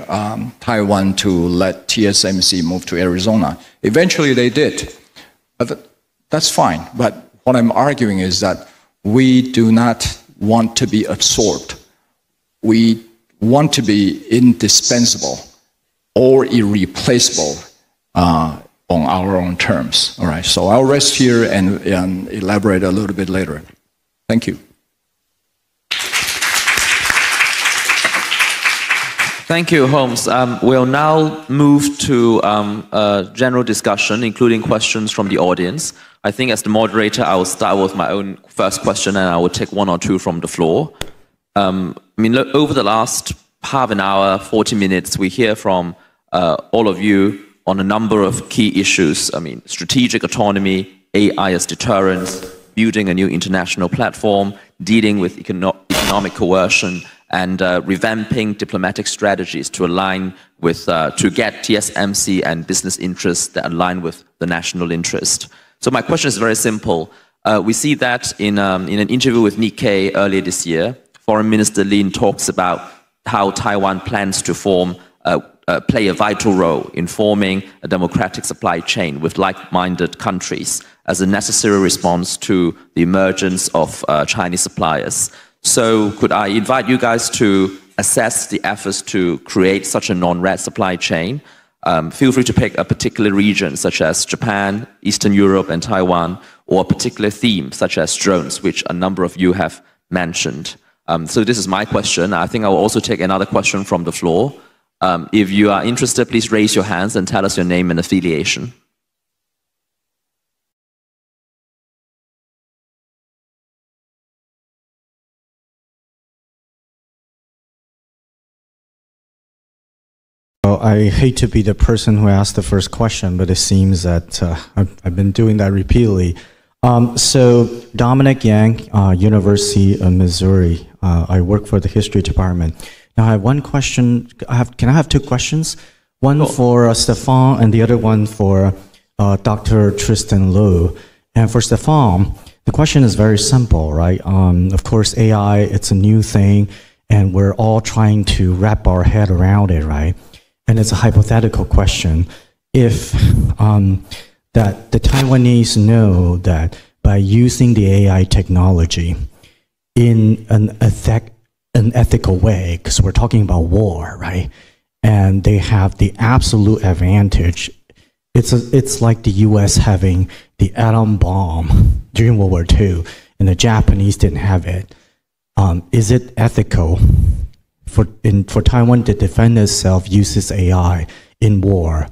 Taiwan to let TSMC move to Arizona. Eventually they did, but that's fine. But what I'm arguing is that we do not want to be absorbed. We want to be indispensable or irreplaceable on our own terms. All right, so I'll rest here and elaborate a little bit later. Thank you. Thank you, Holmes. We'll now move to a general discussion, including questions from the audience. I think as the moderator, I will start with my own first question, and I will take one or two from the floor. Over the last half an hour, 40 minutes, we hear from all of you on a number of key issues. Strategic autonomy, AI as deterrence, building a new international platform, dealing with economic coercion, and revamping diplomatic strategies to align with, to get TSMC and business interests that align with the national interest. So my question is very simple. We see that in an interview with Nikkei earlier this year, Foreign Minister Lin talks about how Taiwan plans to play a vital role in forming a democratic supply chain with like-minded countries as a necessary response to the emergence of Chinese suppliers. So could I invite you guys to assess the efforts to create such a non-red supply chain? Feel free to pick a particular region, such as Japan, Eastern Europe, and Taiwan, or a particular theme, such as drones, which a number of you have mentioned. So this is my question. I think I will also take another question from the floor. If you are interested, please raise your hands and tell us your name and affiliation. Well, I hate to be the person who asked the first question, but it seems that I've been doing that repeatedly. So Dominic Yang, University of Missouri. I work for the history department. Now I have one question. Can I have two questions? One for Stefan and the other one for Dr. Tristan Liu. And for Stefan, the question is very simple, right? Of course, AI, it's a new thing, and we're all trying to wrap our head around it, right? And it's a hypothetical question. If that the Taiwanese know that by using the AI technology in an ethical way, because we're talking about war, right? And they have the absolute advantage. It's like the U.S. having the atom bomb during World War II, and the Japanese didn't have it. Is it ethical for Taiwan to defend itself uses AI in war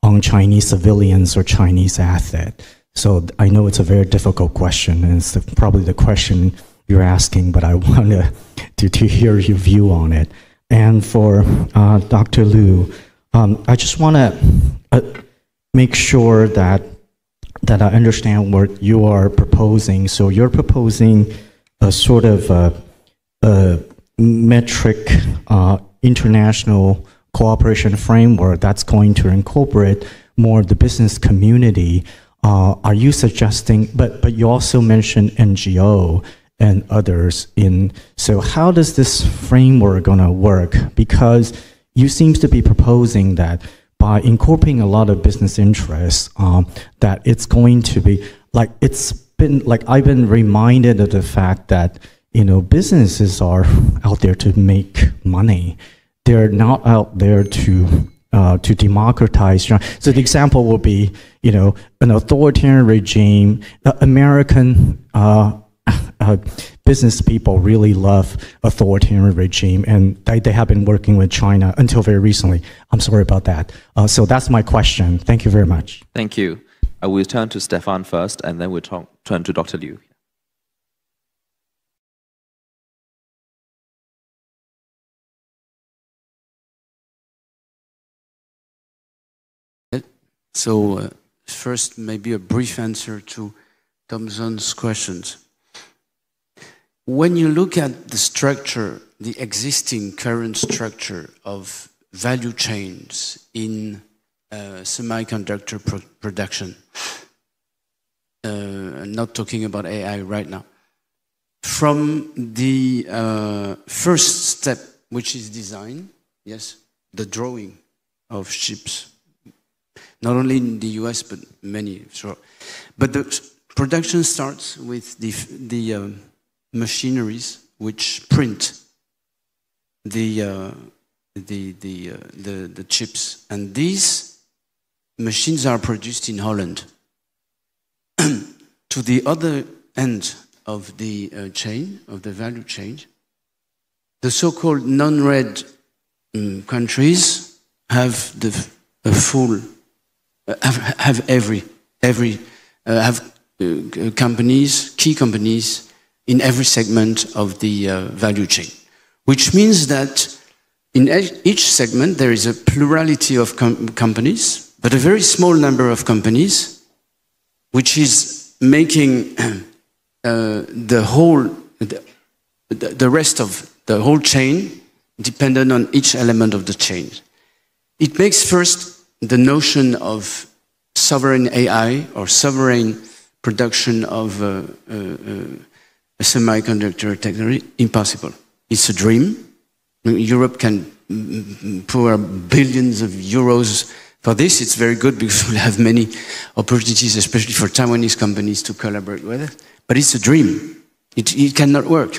on Chinese civilians or Chinese asset? So I know it's a very difficult question, and it's probably the question you're asking, but I want to hear your view on it. And for Dr. Liu, I just want to make sure that I understand what you are proposing. So you're proposing a sort of a metric international cooperation framework that's going to incorporate more of the business community. Are you suggesting, but you also mentioned NGO and others in, so how does this framework gonna work? Because you seem to be proposing that by incorporating a lot of business interests, that it's going to be, like, it's been, like, I've been reminded of the fact that, you know, businesses are out there to make money. They're not out there to democratize. So the example will be, you know, an authoritarian regime. American business people really love authoritarian regime, and they have been working with China until very recently. I'm sorry about that. So that's my question. Thank you very much. Thank you. I will turn to Stefan first, and then we'll turn to Dr. Liu. So first, maybe a brief answer to Thompson's questions. When you look at the structure, the existing current structure of value chains in semiconductor production, I'm not talking about AI right now, from the first step, which is design, yes, the drawing of chips, not only in the US, but many, sure. But the production starts with the machineries which print the chips, and these machines are produced in Holland. To the other end of the chain, of the value chain, the so-called non-red countries have companies, key companies in every segment of the value chain, which means that in each segment there is a plurality of companies, but a very small number of companies, which is making the rest of the whole chain dependent on each element of the chain. It makes first the notion of sovereign AI or sovereign production of a semiconductor technology impossible. It's a dream. Europe can pour billions of euros for this. It's very good because we'll have many opportunities, especially for Taiwanese companies, to collaborate with it. But it's a dream. It cannot work.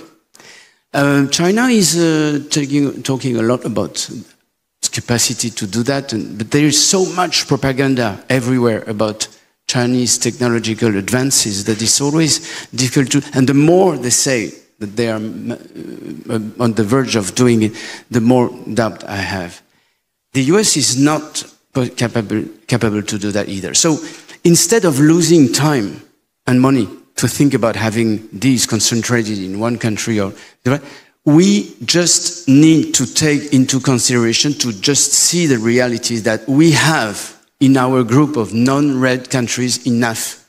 China is talking a lot about its capacity to do that, but there is so much propaganda everywhere about Chinese technological advances that it's always difficult to, and the more they say that they are on the verge of doing it, the more doubt I have. The US is not capable to do that either. So instead of losing time and money to think about having these concentrated in one country or we just need to take into consideration to just see the reality that we have in our group of non-red countries enough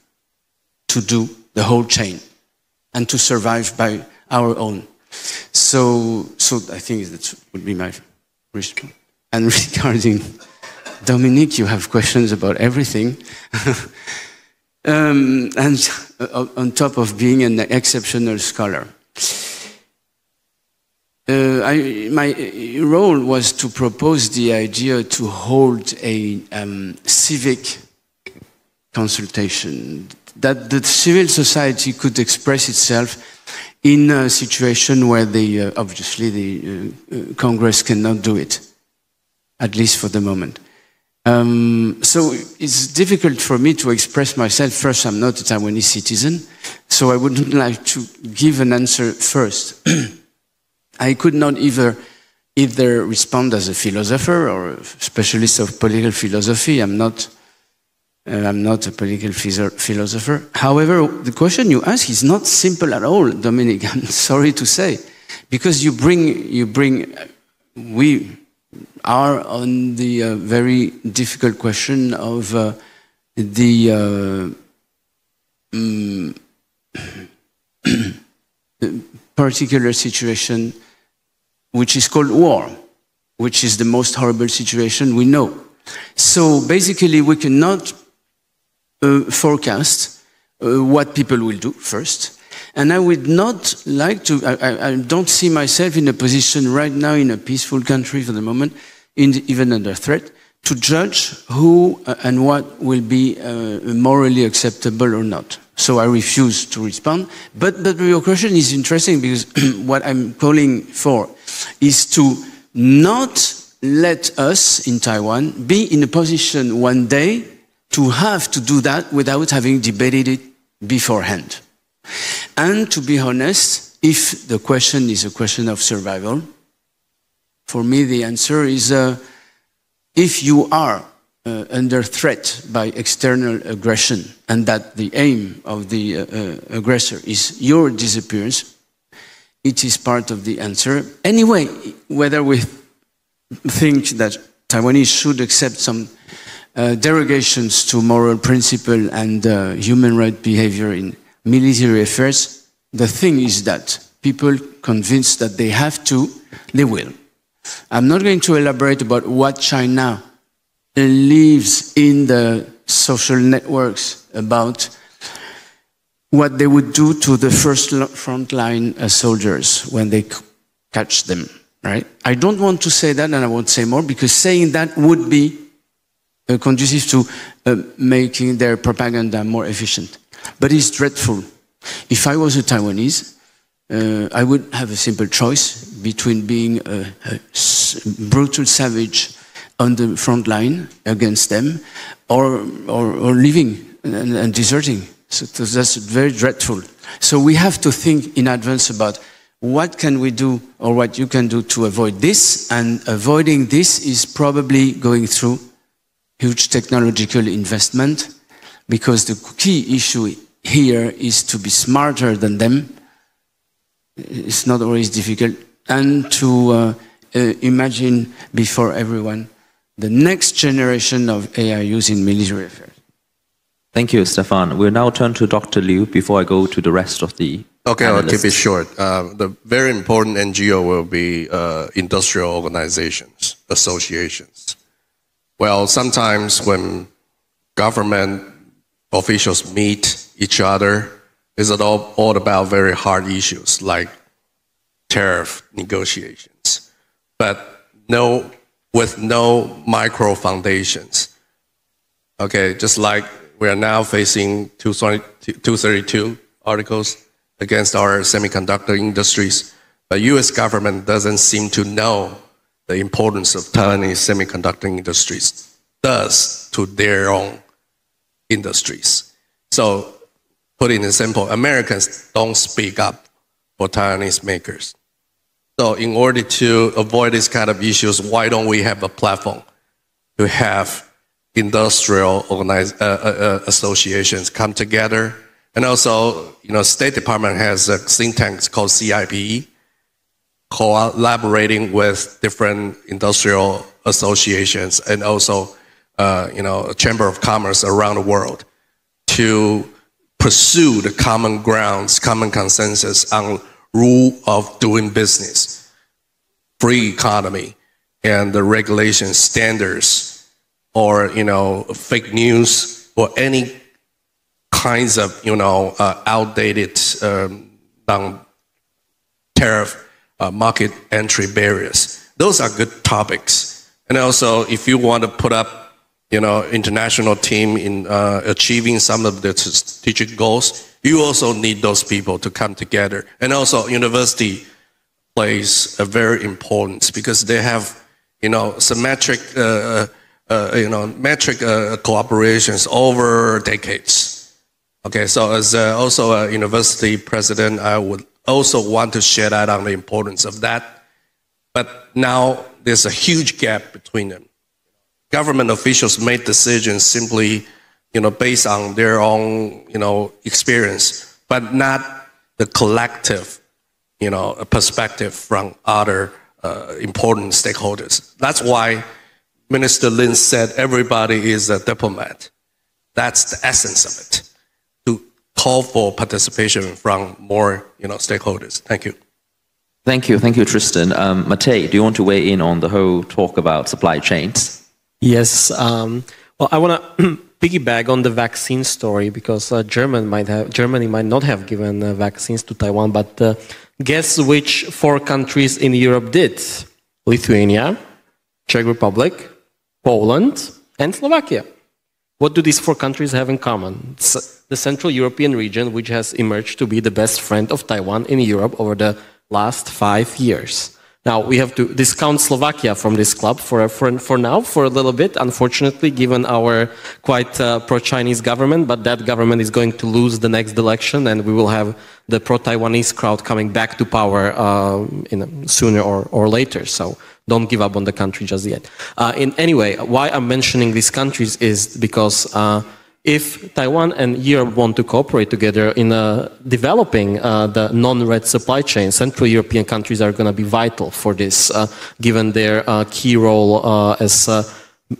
to do the whole chain and to survive by our own. So I think that would be my response. And regarding Dominique, you have questions about everything. And on top of being an exceptional scholar. My role was to propose the idea to hold a civic consultation, that the civil society could express itself in a situation where obviously the Congress cannot do it, at least for the moment. So it's difficult for me to express myself. First, I'm not a Taiwanese citizen, so I wouldn't like to give an answer first. I could not either respond as a philosopher or a specialist of political philosophy. I'm not a political philosopher. However, the question you ask is not simple at all, Dominic. I'm sorry to say, because we are on the very difficult question of the particular situation which is called war, which is the most horrible situation we know. So basically we cannot forecast what people will do first. And I would not like to, I don't see myself in a position right now in a peaceful country for the moment, even under threat, to judge who and what will be morally acceptable or not. So I refuse to respond. But your question is interesting because what I'm calling for is to not let us in Taiwan be in a position one day to have to do that without having debated it beforehand. And to be honest, if the question is a question of survival, for me the answer is if you are under threat by external aggression and that the aim of the aggressor is your disappearance, it is part of the answer. Anyway, whether we think that Taiwanese should accept some derogations to moral principle and human right behavior in military affairs, the thing is that people convinced that they have to, they will. I'm not going to elaborate about what China lives in the social networks about what they would do to the first frontline soldiers when they catch them, right? I don't want to say that, and I won't say more, because saying that would be conducive to making their propaganda more efficient. But it's dreadful. If I was a Taiwanese, I would have a simple choice between being a brutal savage on the front line against them or leaving and deserting. So that's very dreadful. So we have to think in advance about what can we do or what you can do to avoid this, and avoiding this is probably going through huge technological investment, because the key issue here is to be smarter than them. It's not always difficult, and to imagine before everyone the next generation of AI use in military affairs. Thank you, Stefan. We'll now turn to Dr. Liu before I go to the rest of the Okay, analysts. I'll keep it short. The very important NGO will be industrial organizations, associations. Well, sometimes when government officials meet each other, it's all about very hard issues like tariff negotiations, but with no micro foundations. Okay, just like we are now facing 232 articles against our semiconductor industries, but US government doesn't seem to know the importance of Taiwanese semiconductor industries does to their own industries. So, put it in simple, Americans don't speak up for Taiwanese makers. So in order to avoid this kind of issues, why don't we have a platform to have industrial associations come together? And also, State Department has a think tank called CIPE, collaborating with different industrial associations and also, Chamber of Commerce around the world to pursue the common grounds, common consensus on rule of doing business, free economy, and the regulation standards, or fake news, or any kinds of outdated non-tariff market entry barriers. Those are good topics. And also, if you want to put up international team in achieving some of the strategic goals, you also need those people to come together. And also, university plays a very important because they have, symmetric, metric cooperations over decades. Okay, so as also a university president, I would also want to shed light on the importance of that. But now there's a huge gap between them. Government officials made decisions simply, based on their own, experience, but not the collective, perspective from other important stakeholders. That's why Minister Lin said everybody is a diplomat. That's the essence of it, to call for participation from more, stakeholders. Thank you. Thank you, Tristan. Matej, do you want to weigh in on the whole talk about supply chains? Yes. Well, I want to piggyback on the vaccine story because Germany might not have given vaccines to Taiwan, but guess which 4 countries in Europe did? Lithuania, Czech Republic, Poland, and Slovakia. What do these 4 countries have in common? It's the Central European region, which has emerged to be the best friend of Taiwan in Europe over the last 5 years. Now, we have to discount Slovakia from this club for now, for a little bit, unfortunately, given our quite pro-Chinese government, but that government is going to lose the next election, and we will have the pro-Taiwanese crowd coming back to power sooner or later. So don't give up on the country just yet. Anyway, why I'm mentioning these countries is because if Taiwan and Europe want to cooperate together in developing the non-red supply chain, Central European countries are going to be vital for this, given their key role as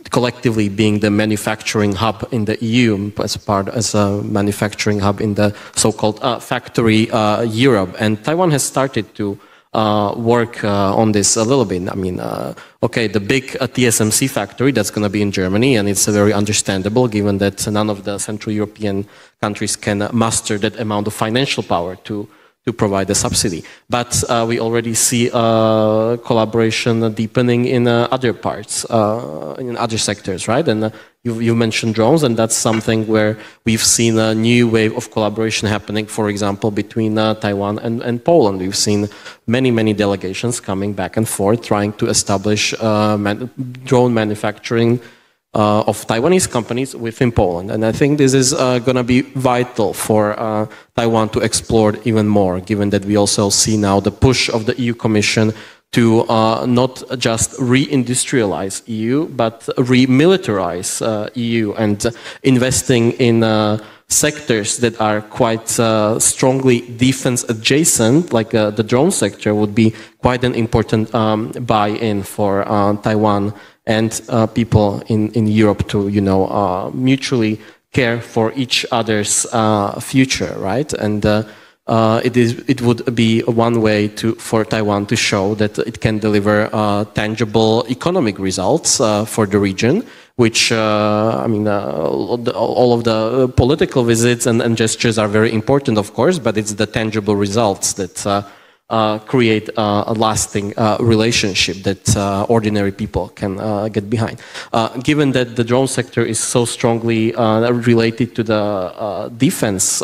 collectively being the manufacturing hub in the EU, as a manufacturing hub in the so-called factory Europe. And Taiwan has started to work on this a little bit. I mean, okay, the big TSMC factory that's going to be in Germany, and it's very understandable given that none of the Central European countries can muster that amount of financial power to provide the subsidy. But we already see collaboration deepening in other parts, in other sectors, right? And you mentioned drones, and that's something where we've seen a new wave of collaboration happening, for example, between Taiwan and Poland. We've seen many delegations coming back and forth trying to establish drone manufacturing of Taiwanese companies within Poland. And I think this is going to be vital for Taiwan to explore even more, given that we also see now the push of the EU Commission to not just re-industrialize EU, but re-militarize EU, and investing in sectors that are quite strongly defense adjacent, like the drone sector, would be quite an important buy-in for Taiwan and people in Europe to, mutually care for each other's future, right? And it would be one way for Taiwan to show that it can deliver tangible economic results for the region, which, all of the political visits and gestures are very important, of course, but it's the tangible results that create a lasting relationship that ordinary people can get behind. Given that the drone sector is so strongly related to the defense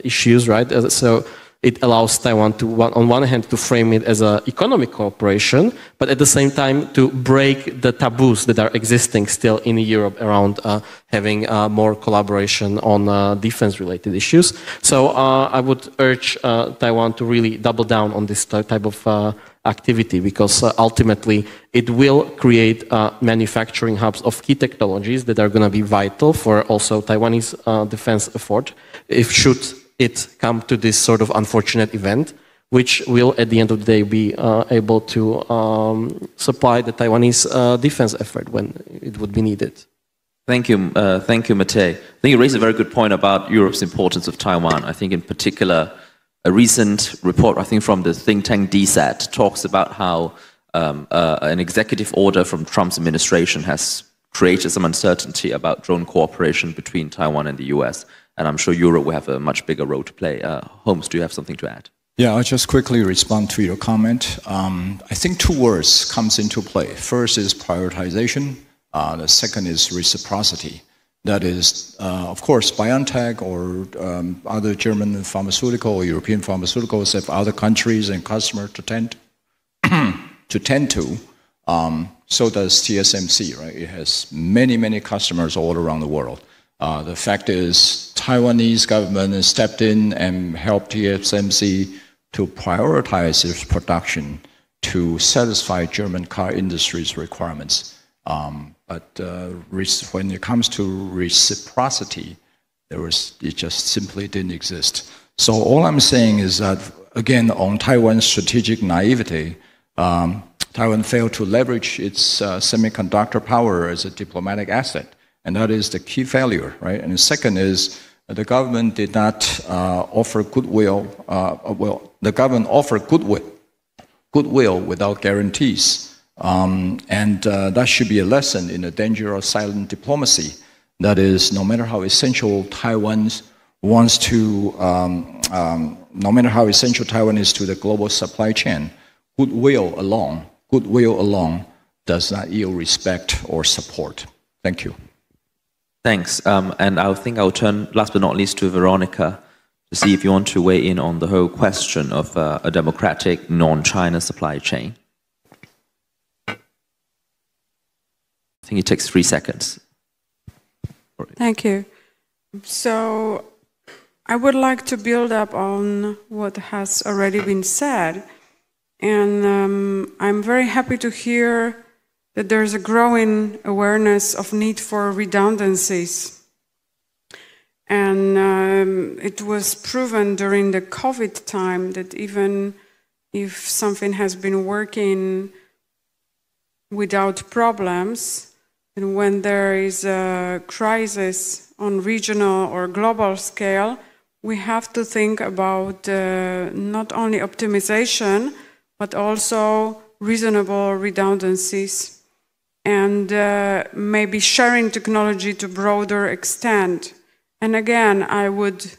issues, right? So it allows Taiwan to, on one hand, to frame it as an economic cooperation, but at the same time to break the taboos that are existing still in Europe around having more collaboration on defense-related issues. So I would urge Taiwan to really double down on this type of activity, because ultimately it will create manufacturing hubs of key technologies that are going to be vital for also Taiwanese defense effort, if should it come to this sort of unfortunate event, which will at the end of the day be able to supply the Taiwanese defense effort when it would be needed. Thank you, Matej. I think you raised a very good point about Europe's importance of Taiwan. I think in particular, a recent report, I think from the think tank DSAT, talks about how an executive order from Trump's administration has created some uncertainty about drone cooperation between Taiwan and the US. And I'm sure Europe will have a much bigger role to play. Holmes, do you have something to add? Yeah, I'll just quickly respond to your comment. I think two words comes into play. First is prioritization. The second is reciprocity. That is, of course, BioNTech or other German pharmaceutical or European pharmaceuticals have other countries and customers to tend to. So does TSMC, right? It has many, many customers all around the world. The fact is, Taiwanese government has stepped in and helped TSMC to prioritize its production to satisfy German car industry's requirements. But when it comes to reciprocity, it just simply didn't exist. So all I'm saying is that, again, on Taiwan's strategic naivety, Taiwan failed to leverage its semiconductor power as a diplomatic asset. And that is the key failure, right? And the second is the government did not offer goodwill. The government offered goodwill without guarantees. And that should be a lesson in the danger of silent diplomacy. That is, no matter how essential Taiwan wants to, no matter how essential Taiwan is to the global supply chain, goodwill alone does not yield respect or support. Thank you. Thanks. And I think I'll turn, last but not least, to Veronica to see if you want to weigh in on the whole question of a democratic, non-China supply chain. I think it takes 3 seconds. Thank you. So I would like to build up on what has already been said. And I'm very happy to hear that there's a growing awareness of need for redundancies. And it was proven during the COVID time that even if something has been working without problems, and when there is a crisis on regional or global scale, we have to think about not only optimization, but also reasonable redundancies. And maybe sharing technology to broader extent. And again, I would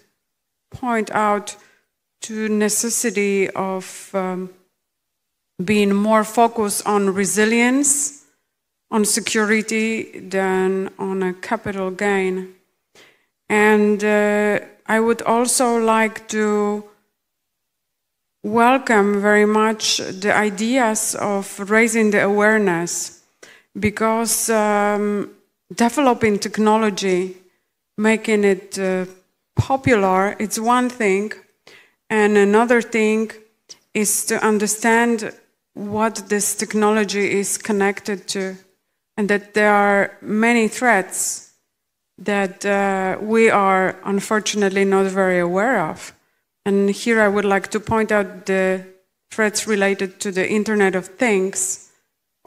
point out to necessity of being more focused on resilience, on security, than on a capital gain. And I would also like to welcome very much the ideas of raising the awareness. Because developing technology, making it popular, it's one thing. And another thing is to understand what this technology is connected to. And that there are many threats that we are unfortunately not very aware of. And here I would like to point out the threats related to the Internet of Things,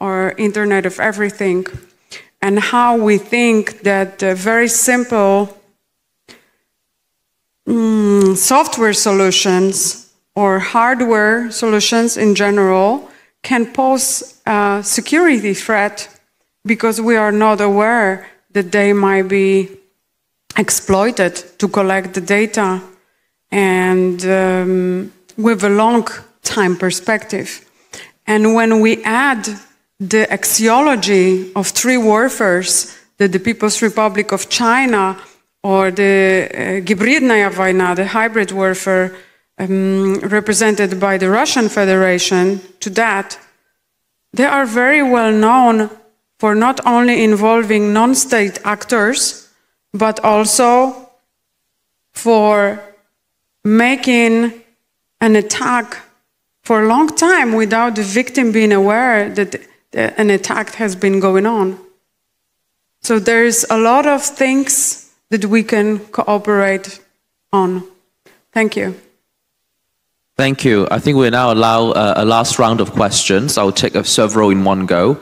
or Internet of Everything, and how we think that very simple software solutions or hardware solutions in general can pose a security threat because we are not aware that they might be exploited to collect the data and with a long time perspective. And when we add the axiology of three warfares, that the People's Republic of China or the hybridная война, the hybrid warfare, represented by the Russian Federation to that, they are very well known for not only involving non-state actors, but also for making an attack for a long time without the victim being aware that an attack has been going on. So there's a lot of things that we can cooperate on. Thank you. Thank you. I think we'll now allow a last round of questions. I'll take several in one go.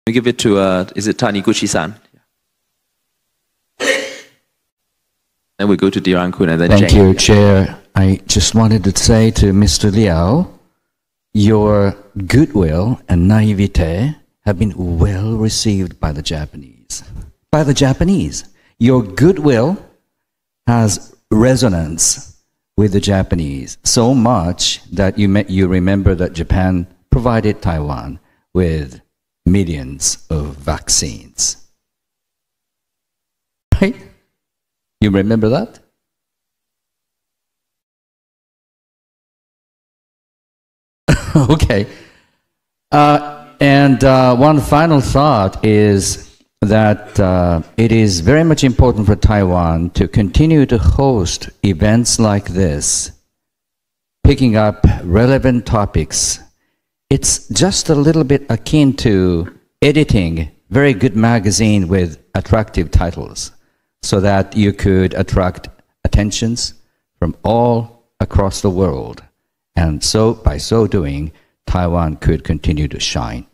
We give it to, is it Taniguchi-san? Then we go to Diran-kun and then Jane. Thank you, Chair. I just wanted to say to Mr. Liao, your goodwill and naivete have been well received by the Japanese. By the Japanese. Your goodwill has resonance with the Japanese, so much that you remember that Japan provided Taiwan with millions of vaccines. Right? You remember that? Okay. And one final thought is that it is very much important for Taiwan to continue to host events like this, picking up relevant topics. It's just a little bit akin to editing very good magazine with attractive titles so that you could attract attentions from all across the world. And so by so doing, Taiwan could continue to shine.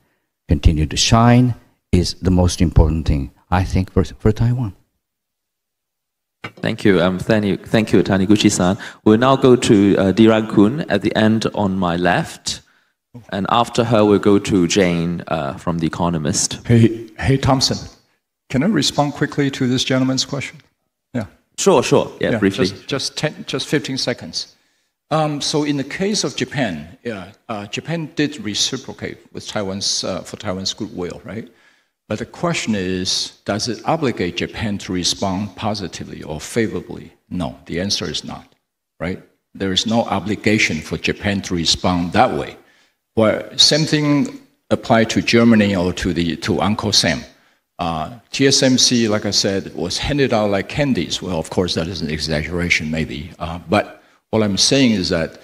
Continue to shine is the most important thing, I think, for Taiwan. Thank you. Thank you, Taniguchi-san. We'll now go to Diran-kun at the end on my left. And after her, we'll go to Jane from The Economist. Hey, Thompson, can I respond quickly to this gentleman's question? Yeah. Sure. Yeah, briefly. Just 15 seconds. So in the case of Japan, Japan did reciprocate with for Taiwan's goodwill, right? But the question is, does it obligate Japan to respond positively or favorably? No, the answer is not, right? There is no obligation for Japan to respond that way. Well, same thing applied to Germany or to Uncle Sam. TSMC, like I said, was handed out like candies. Well, of course, that is an exaggeration, maybe. But what I'm saying is that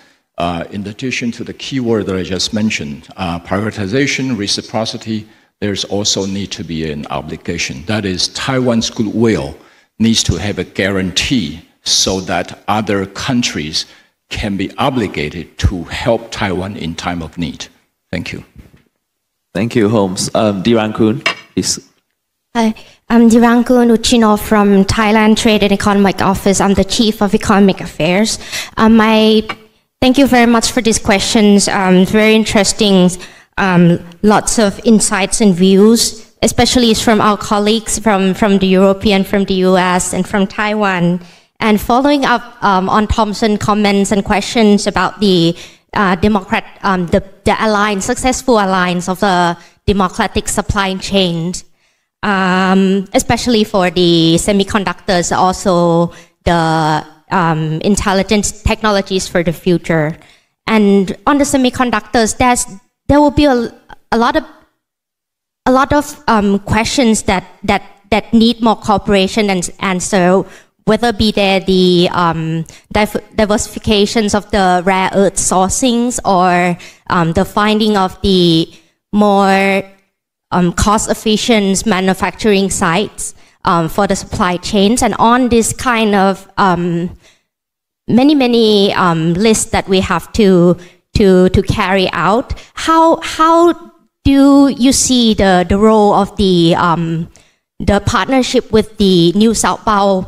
in addition to the keyword that I just mentioned, prioritization, reciprocity, there's also need to be an obligation. That is, Taiwan's goodwill needs to have a guarantee so that other countries can be obligated to help Taiwan in time of need. Thank you. Thank you, Holmes. Diran-kun, please. Hi, I'm Diran-kun Uchino from Thailand Trade and Economic Office. I'm the Chief of Economic Affairs. Thank you very much for these questions. Very interesting. Lots of insights and views, especially from our colleagues from the European, from the US, and from Taiwan. And following up on Thompson's comments and questions about the successful alliance of the democratic supply chains, especially for the semiconductors, also the intelligence technologies for the future. And on the semiconductors, there will be a lot of questions that need more cooperation and answer, whether be there the diversifications of the rare earth sourcings or the finding of the more cost-efficient manufacturing sites for the supply chains. And on this kind of many lists that we have to carry out, how do you see the role of the partnership with the New Southbound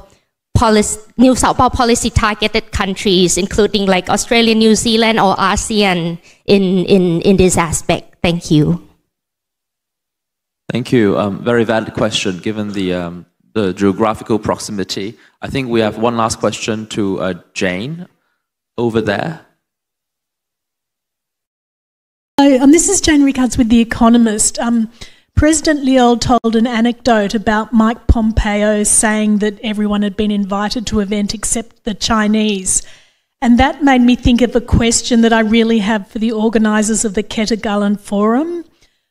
policy targeted countries, including like Australia, New Zealand, or ASEAN in this aspect? Thank you. Thank you. Very valid question, given the geographical proximity. I think we have one last question to Jane over there. Hi, this is Jane Rickards with The Economist. President Liu told an anecdote about Mike Pompeo saying that everyone had been invited to an event except the Chinese. And that made me think of a question that I really have for the organisers of the Ketagalan Forum.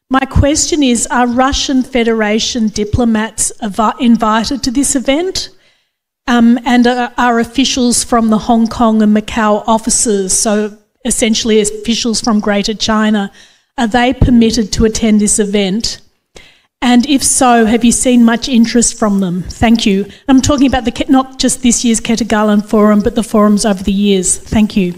My question is, are Russian Federation diplomats invited to this event? And are officials from the Hong Kong and Macau offices, so essentially officials from Greater China, are they permitted to attend this event? And if so, have you seen much interest from them? Thank you. I'm talking about not just this year's Ketagalan Forum, but the forums over the years. Thank you.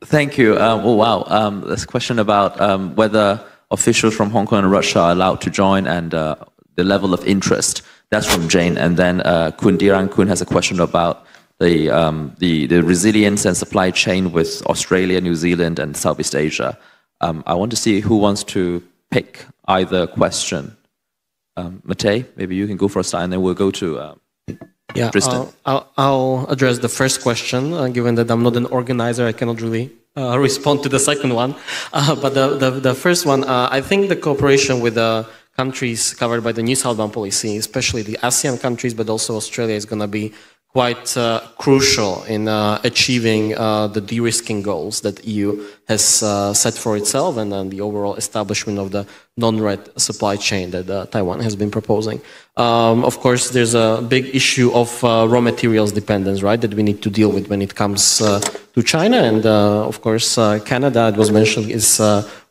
Thank you. Oh, wow. This question about whether officials from Hong Kong and Russia are allowed to join and the level of interest. That's from Jane. And then Dirang Kun has a question about the resilience and supply chain with Australia, New Zealand, and Southeast Asia. I want to see who wants to pick either question. Matej, maybe you can go first, and then we'll go to Tristan. I'll address the first question. Given that I'm not an organizer, I cannot really respond to the second one. But the first one, I think the cooperation with the countries covered by the New Southbound policy, especially the ASEAN countries, but also Australia, is going to be quite crucial in achieving the de-risking goals that EU has set for itself, and then the overall establishment of the non-red supply chain that Taiwan has been proposing. Of course, there's a big issue of raw materials dependence, right, that we need to deal with when it comes to China, and of course, Canada, it was mentioned, is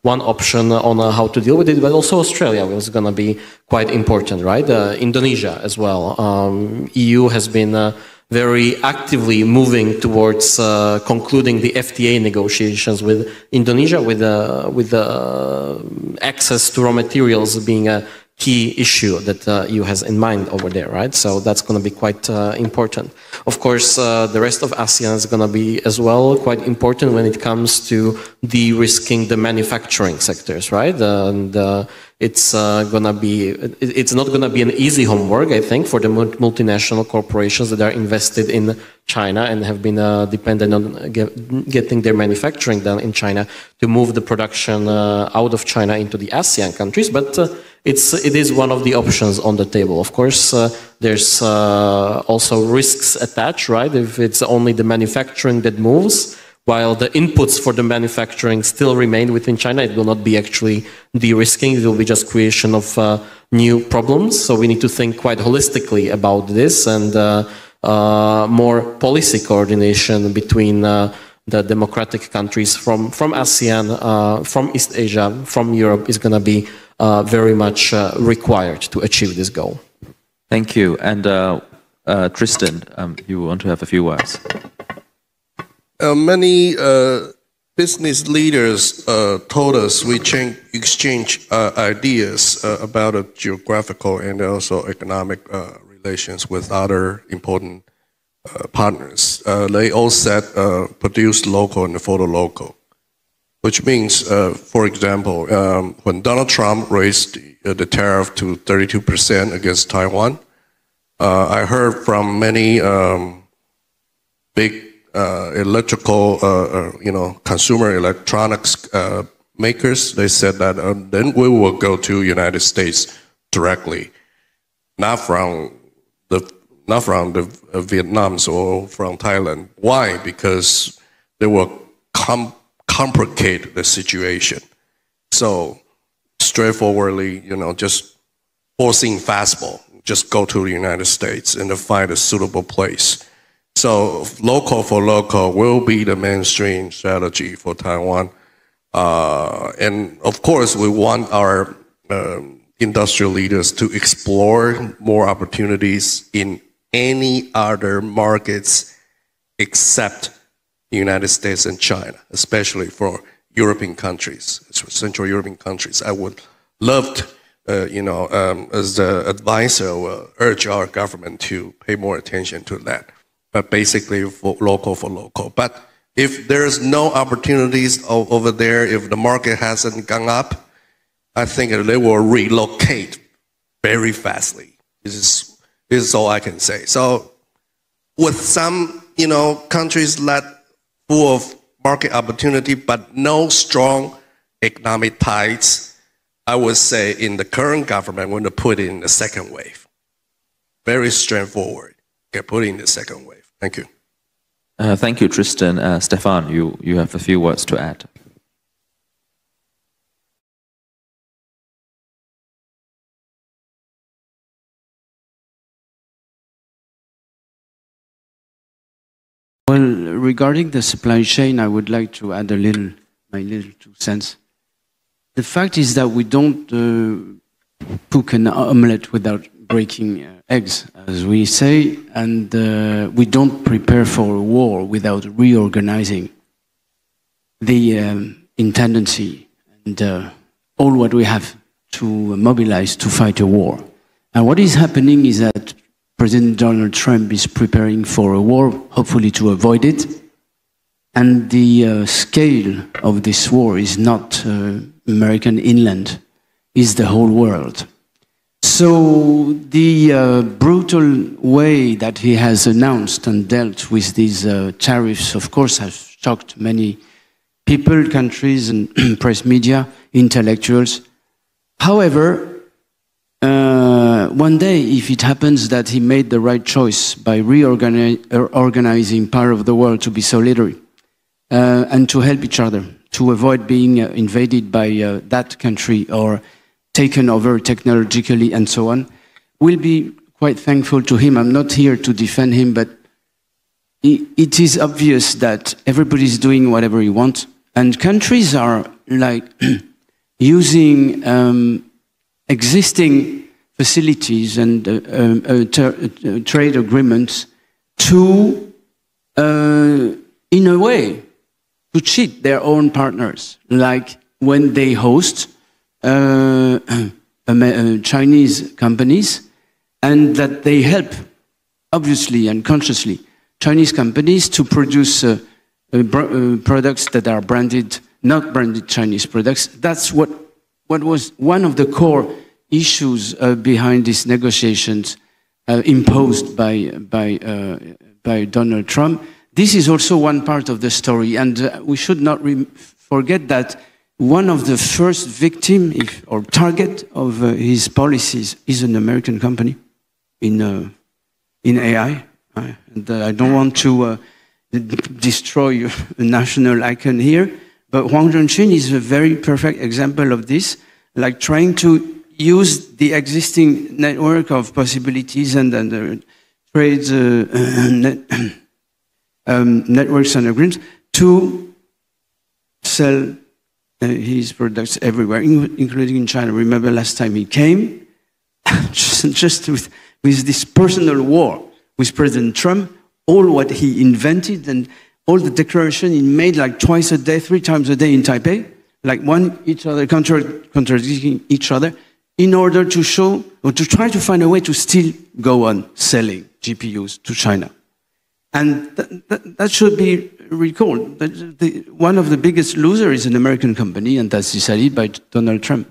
one option on how to deal with it, but also Australia was going to be quite important, right? Indonesia as well. EU has been very actively moving towards concluding the FTA negotiations with Indonesia, with access to raw materials being a key issue that EU has in mind over there, right? So that's going to be quite important. Of course, the rest of ASEAN is going to be as well quite important when it comes to de-risking the manufacturing sectors, right? And it's gonna be, it's not gonna be an easy homework, I think, for the multinational corporations that are invested in China and have been dependent on getting their manufacturing done in China to move the production out of China into the ASEAN countries. But it is one of the options on the table. Of course, there's also risks attached, right? If it's only the manufacturing that moves, while the inputs for the manufacturing still remain within China, it will not be actually de-risking, it will be just creation of new problems. So we need to think quite holistically about this, and more policy coordination between the democratic countries from ASEAN, from East Asia, from Europe is going to be very much required to achieve this goal. Thank you. And Tristan, you want to have a few words? Many business leaders told us we exchange ideas about geographical and also economic relations with other important partners. They all said produce local and photo local, which means, for example, when Donald Trump raised the tariff to 32% against Taiwan, I heard from many big electrical, consumer electronics makers. They said that then we will go to United States directly, not from the Vietnams or from Thailand. Why? Because they will complicate the situation. So straightforwardly, just forcing fastball, just go to the United States and find a suitable place. So local for local will be the mainstream strategy for Taiwan. And of course, we want our industrial leaders to explore more opportunities in any other markets except the United States and China, especially for European countries, Central European countries. I would love to, as the advisor, will urge our government to pay more attention to that. But basically for local. But if there's no opportunities over there, if the market hasn't gone up, I think they will relocate very fastly. This is all I can say. So with some, countries that full of market opportunity, but no strong economic ties, I would say in the current government, we're going to put it in the second wave. Very straightforward. Okay, put it in the second wave. Thank you. Thank you, Tristan. Stefan, you have a few words to add. Well, regarding the supply chain, I would like to add my little 2 cents. The fact is that we don't cook an omelette without breaking eggs, as we say, and we don't prepare for a war without reorganizing the intendancy and all what we have to mobilize to fight a war. And what is happening is that President Donald Trump is preparing for a war, hopefully to avoid it. And the scale of this war is not American inland, is the whole world. So the brutal way that he has announced and dealt with these tariffs, of course, has shocked many people, countries, and press media, intellectuals. However, one day, if it happens that he made the right choice by reorganizing part of the world to be solidary and to help each other, to avoid being invaded by that country or taken over technologically and so on, we'll be quite thankful to him. I'm not here to defend him, but it is obvious that everybody's doing whatever he wants, and countries are like using existing facilities and trade agreements to, in a way, to cheat their own partners, like when they host Chinese companies, and that they help, obviously and consciously, Chinese companies to produce products that are branded, not branded Chinese products. That's what was one of the core issues behind these negotiations imposed by Donald Trump. This is also one part of the story, and we should not forget that one of the first victim or target of his policies is an American company in AI. And I don't want to destroy a national icon here, but Huang Zhongqun is a very perfect example of this, like trying to use the existing network of possibilities and trade networks and agreements to sell his products everywhere, including in China. Remember last time he came, just with this personal war with President Trump, all what he invented and all the declaration he made like twice a day, 3 times a day in Taipei, like each other contradicting each other, in order to show or to try to find a way to still go on selling GPUs to China. And that should be recalled. One of the biggest losers is an American company, and that's decided by Donald Trump.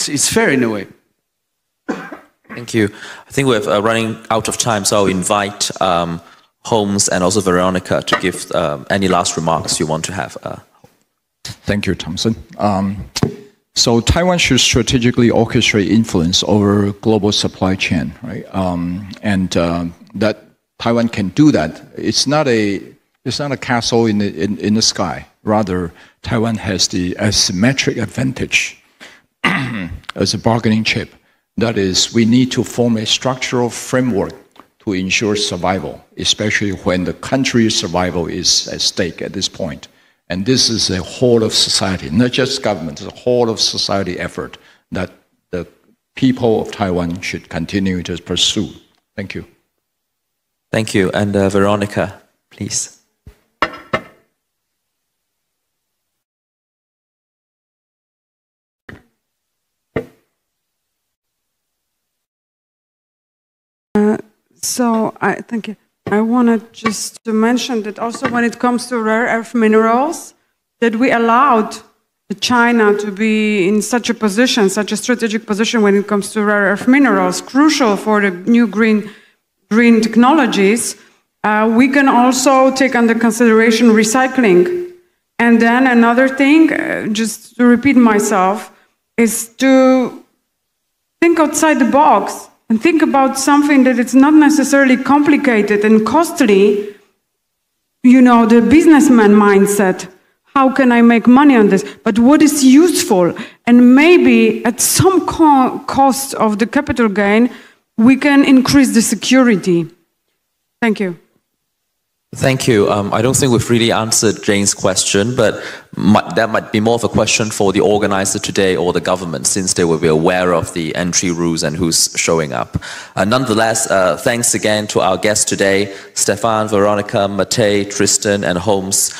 It's fair in a way. Thank you. I think we're running out of time, so I'll invite Holmes and also Veronica to give any last remarks you want to have. Thank you, Thompson. So Taiwan should strategically orchestrate influence over global supply chain, right? And that Taiwan can do that. It's not a castle in the sky. Rather, Taiwan has the asymmetric advantage as a bargaining chip. That is, we need to form a structural framework to ensure survival, especially when the country's survival is at stake at this point. And this is a whole of society, not just government, it's a whole of society effort that the people of Taiwan should continue to pursue. Thank you. Thank you. And Veronica, please. Thank you. I wanted just to mention that also when it comes to rare earth minerals, that we allowed China to be in such a position, such a strategic position when it comes to rare earth minerals, crucial for the new green technologies. We can also take under consideration recycling And then another thing, just to repeat myself, is to think outside the box and think about something that is not necessarily complicated and costly. You know, the businessman mindset. How can I make money on this? But what is useful? And maybe at some cost of the capital gain, we can increase the security. Thank you. Thank you. I don't think we've really answered Jane's question, but that might be more of a question for the organizer today or the government, since they will be aware of the entry rules and who's showing up. Nonetheless, thanks again to our guests today, Stefan, Veronica, Matej, Tristan, and Holmes,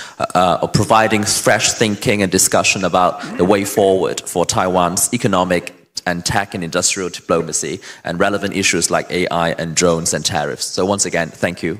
providing fresh thinking and discussion about the way forward for Taiwan's economic and tech and industrial diplomacy and relevant issues like AI and drones and tariffs. So once again, thank you.